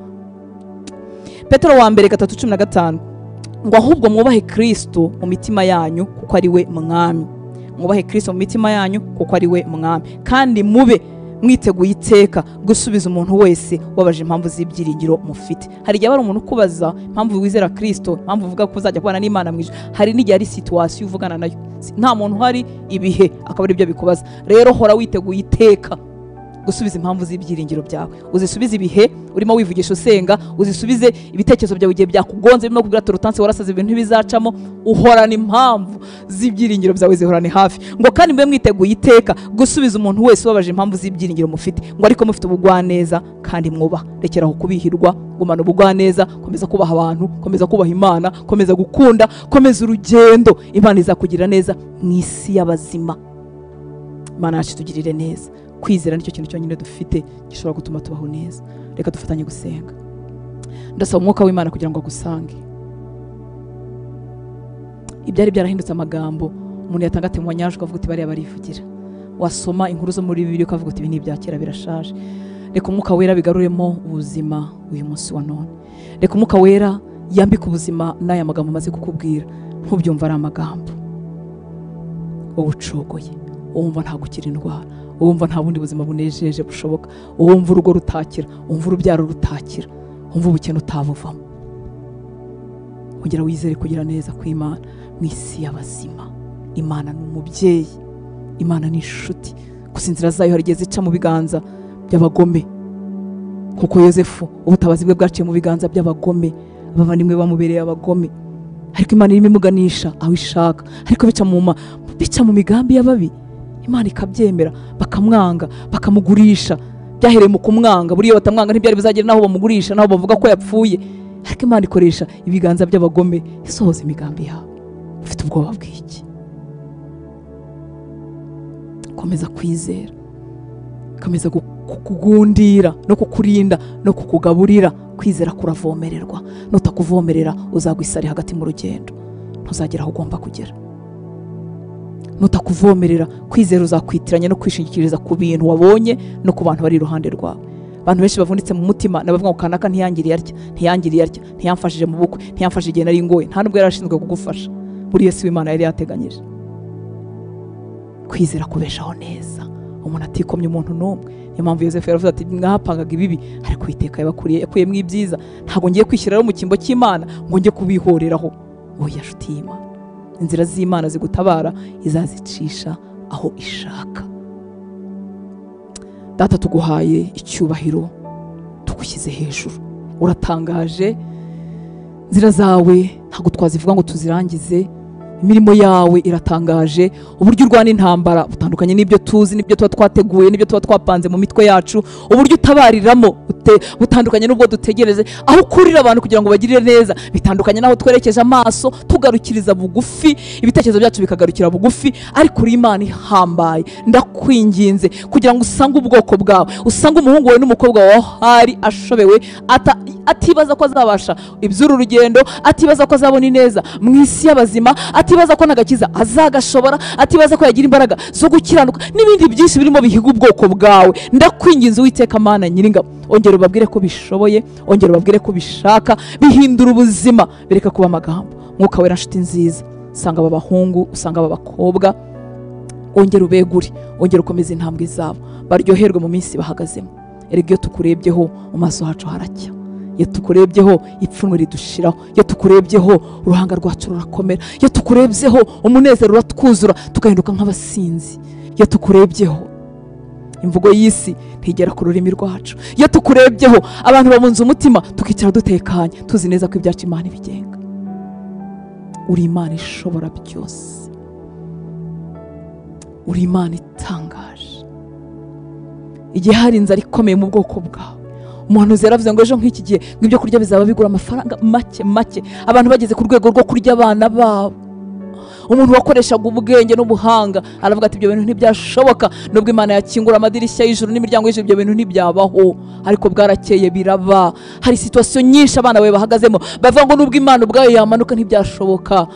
Petero wa mbere 3:15 ngo ahubwo mwubahe Kristo mu mitima yanyu kuko ari we mwami, mwubahe Kristo mu mitima yanyu kuko ari we mwami, kandi mube mwiteguye iteka gusubiza umuntu wese wabaje impamvu z'ibyiringiro mufite. Hari igihe ari umuntu kubaza impamvu wizera Kristo, impamvu uvuga ko uzajya kubana n'Imana mwijuru, hari n'igihe ari situation uvugana nayo, nta muntu hari ibihe akaba ari byo bikubaza. Rero hora witeguye iteka gusubiza impamvu z'ibyiringiro byawe, uzisubize ibihe urimo wivugisha usenga, uzisubize ibitekerezo byawe igihe byakugonze birimo kubwira turutanse warasaze ibintu bizacamo, uhorana impamvu z'ibyiringiro byawe zihorane hafi. Ngo kandi mbe mwiteguye iteka gusubiza umuntu wese wabaje impamvu z'ibyiringiro mufite, ngo ariko mufite ubugwaneza kandi mwubaha. Rekeraho kubihirwa, gumana ubugwaneza, komeza kubaha abantu, komeza kubaha Imana, komeza gukunda, komeza urugendo. Imana izakugira neza mu isi y'abazima. Imana yacu tugirire neza. Kwizera nicyo kintu cyonyine dufite gishobora gutuma tubaho neza. Reka dufatanye gusenga. Ndasaba umwuka w'Imana kugira ngo agusange. Ibyari byarahindutse amagambo, umuntu yatanga temonyage avuga uti bariya barivugira. Wasoma inkuru zo muri Bibiliya ukavuga uti ibi ni ibya kera birashaje. Reka umwuka wera bigaruremo ubuzima uyu munsi wa none. Reka umwuka wera yambika ubuzima n'aya magambo maze kukubwira. Ntubyumva ari amagambo wowe ucogoye, wumva nta gukira indwara, wumva nta bundi buzima bunejeje bushoboka, wumva urugo rutakira, wumva urubyaro rutakira, wumva ubukene utabuvamo. Ongera wizere kugira neza kw'Imana mu isi y'abazima. Imana ni umubyeyi, Imana ni inshuti, gusa inzira zayo hari igihe zica mu biganza by'abagome, kuko Yosefu ubutabazi bwe bwaciye mu biganza by'abagome, abavandimwe bamubereye abagome, ariko Imana irimo imuganisha aho ishaka, ariko bica mu migambi y'ababi. Imana ikabyemera, bakamwanga, bakamugurisha. Byahereye mu kumwanga, buriya batamwanga ntibyari bizagera naho bamugurisha, naho bavuga ko yapfuye. Ariko Imana ikoresha ibiganza by'abagome isohoza imigambi yawe. Ufite ubwoba bw'iki? Komeza kwizera, komeza kukugundira no kukurinda no kukugaburira. Kwizera kuravomererwa, nutakuvomerera uzagwisari hagati mu rugendo, ntuzagera aho ugomba kugera. Nutakuvomerera, kwizera uzakwitiranya no kwishingikiriza ku bintu wabonye no ku bantu bari iruhande rwawe. Abantu benshi bavunitse mu mutima nabavuga ngo kanaka ntiyangiriye atya, ntiyamfashije mu bukwe, ntiyamfashije igihe nari ngoye, nta nubwo yarashinzwe kugufasha. Buri Yesu w'Imana yari yateganyije. Kwizera kubeshaho neza, umuntu atikomye umuntu n'umwe. Niyo mpamvu Yosefu yaravuze ati mwapangaga ibibi ariko Uwiteka yakuyemo ibyiza. Ntabwo ngiye kwishyira mu cyimbo cy'Imana ngo njye kubihoreraho. Oya nshuti y'Imana, inzira z'Imana zigutabara izazicisha aho ishaka. Data tuguhaye icyubahiro, tugushyize hejuru. Uratangaje, inzira zawe ntabwo twazivuga ngo tuzirangize. Imirimo yawe iratangaje, uburyo urwana intambara butandukanye n'ibyo tuzi, n'ibyo tuba twateguye, n'ibyo tuba twapanze mu mitwe yacu. Uburyo utabariramo butandukanye n'ubwo dutegereze. Aho ukurira abantu kugira ngo bagirire neza bitandukanye naho twerekeje amaso, tugarukiriza bugufi, ibitekerezo byacu bikagarukira bugufi. Ariko uri Imana ihambaye, ndakwinginze kugira ngo usange ubwoko bwawe, usange umuhungu wawe n'umukobwa wawe hari ashobewe, atibaza ko azabasha iby'uru rugendo, atibaza ko azabona ineza mu isi y'abazima, atibaza ko nagakiza azagashobora, atibaza ko yagira imbaraga zo gukiranuka n'ibindi byinshi birimo bihiga ubwoko bwawe. Ndakwinginze Uwiteka Mana Nyiringabo, ongera ubabwire ko bishoboye, ongera ubabwire ko bishaka, bihindura ubuzima, bireka kuba amagambo. Mwuka wera nshuti nziza, usanga aba bahungu, usanga aba bakobwa, ongera ubegure, ongera ukomeze intambwe zabo, baryoherwe mu minsi bahagazemo. Erega iyo tukurebyeho mu maso hacu haracya, iyo tukurebyeho ipfunwe ridushiraho, iyo tukurebyeho uruhanga rwacu rurakomera, iyo tukurebyeho umunezero uratwuzura tugahinduka nk'abasinzi, iyo tukurebyeho imvugo y'isi ntigera ku rurimi rwacu, iyo tukurebyeho abantu babunze umutima tukicara dutekanye tuzi neza ko ibyacu Imana ibigenga. Uri Imana ishobora byose, uri Imana itangaje. Igihe hari inzara ikomeye mu bwoko bwawe, umuntu yaravuze ngo ejo nk'iki gihe ibyo kurya bizaba bigura amafaranga make, abantu bageze ku rwego rwo kurya abana babo. Umuntu wakoreshaga ubwenge n'ubuhanga aravuga ati ibyo bintu ntibyashoboka, nubwo Imana yakingura amadirishya y'ijuru n'imiryango y'ijuru ibyo bintu ntibyabaho. Ariko bwarakeye biraba. Hari situation nyinshi abana bawe bahagazemo bavuga ngo nubwo Imana ubwayo yamanuka ntibyashoboka.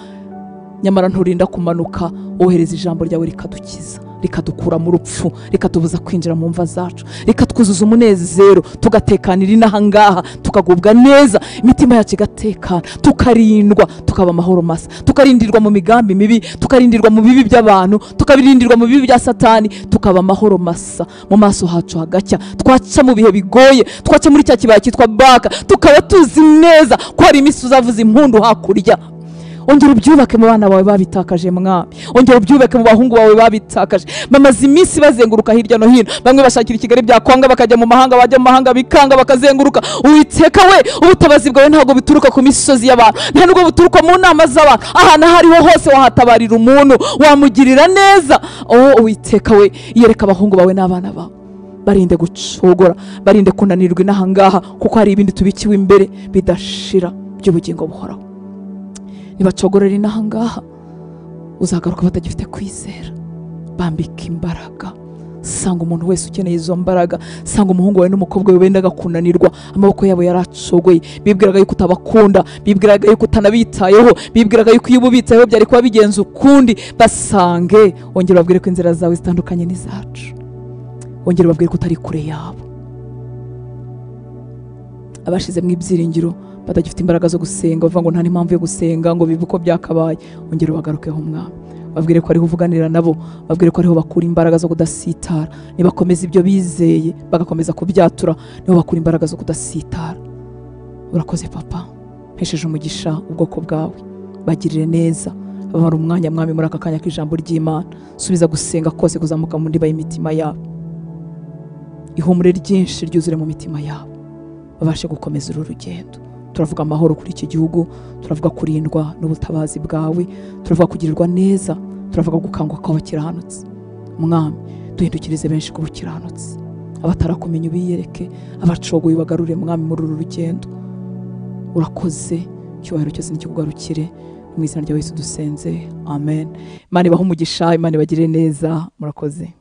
Nyamara nturinda kumanuka, wohereza ijambo ryawe rikadukiza. rikadukura mu rupfu, rikatubuza kwinjira mu mva zacu, rikatwuzuza umunezero, tugatekanira inaha ngaha, tukagubwa neza, imitima yacu igatekana, tukarindwa, tukaba amahoro masa, tukarindirwa mu migambi mibi, tukarindirwa mu bibi by'abantu, tukabirindirwa mu bibi bya Satani, tukaba amahoro masa, mu maso hacu hagacya, twaca mu bihe bigoye, twaca muri cya kibaya cyitwa Baka, tukaba tuzi neza ko hari iminsi uzavuza impundu hakurya. Ongera ubyubake mu bana bawe babitakaje mwami, ongera ubyubake mu bahungu bawe babitakaje, bamaze iminsi bazenguruka hirya no hino, bamwe bashakira Kigali byakwanga bakajya mu mahanga, bajya mu mahanga bikanga bakazenguruka. Uwiteka we, ubutabazi bwawe ntabwo bituruka ku misozi y'abantu, nta nubwo buturuka mu nama z'abantu, ahantu hariho hose wahatabarira umuntu, wamugirira neza. Uwiteka we, yereka abahungu bawe n'abana bawe, barinde gucogora, barinde kunanirwa inaha ngaha, kuko hari ibindi tubikiwe imbere bidashira by'ubugingo buhoraho. Nibacogorera inaha ngaha, uzagaruka batagifite kwizera. Bambika imbaraga, sanga umuntu wese ukeneye izo mbaraga, sanga umuhungu wawe n'umukobwa we bendaga kunanirwa, amaboko yabo yaracogoye, bibwiraga yuko utabakunda, bibwiraga yuko utanabitayeho, bibwiraga yuko iyo ubitayeho byari kuba bigenza ukundi. Basange, ongera babwire ko inzira zawe zitandukanye n'izacu, ongera babwire ko utari kure yabo. Abashize mu ibyiringiro batagifite imbaraga zo gusenga, bavuga ngo nta n'impamvu yo gusenga, ngo bibe uko byakabaye, ongera bagarukeho mwami, babwire ko ariho uvuganira nabo, babwire ko ariho bakura imbaraga zo kudasitara. Nibakomeza ibyo bizeye bagakomeza kubyatura, niho bakura imbaraga zo kudasitara. Urakoze papa, mpesheje umugisha ubwoko bwawe, bagirire neza, babara umwanya mwami muri aka kanya k'ijambo ry'Imana, subiza gusenga kose kuzamuka mu ndiba y'imitima yabo, ihumure ryinshi ryuzure mu mitima yabo, babashe gukomeza uru rugendo. Turavuga amahoro kuri iki gihugu, turavuga kurindwa n'ubutabazi bwawe, turavuga kugirirwa neza, turavuga gukangwa kw'abakiranutsi. Mwami, duhindukirize benshi ku bukiranutsi, abatarakumenya ubiyereke, abacogoye bagarure mwami muri uru rugendo. Urakoze, cyubahiro cyose nikikugarukire, mu izina rya Yesu dusenze, amen. Imana ibahe umugisha, Imana ibagirire neza, murakoze.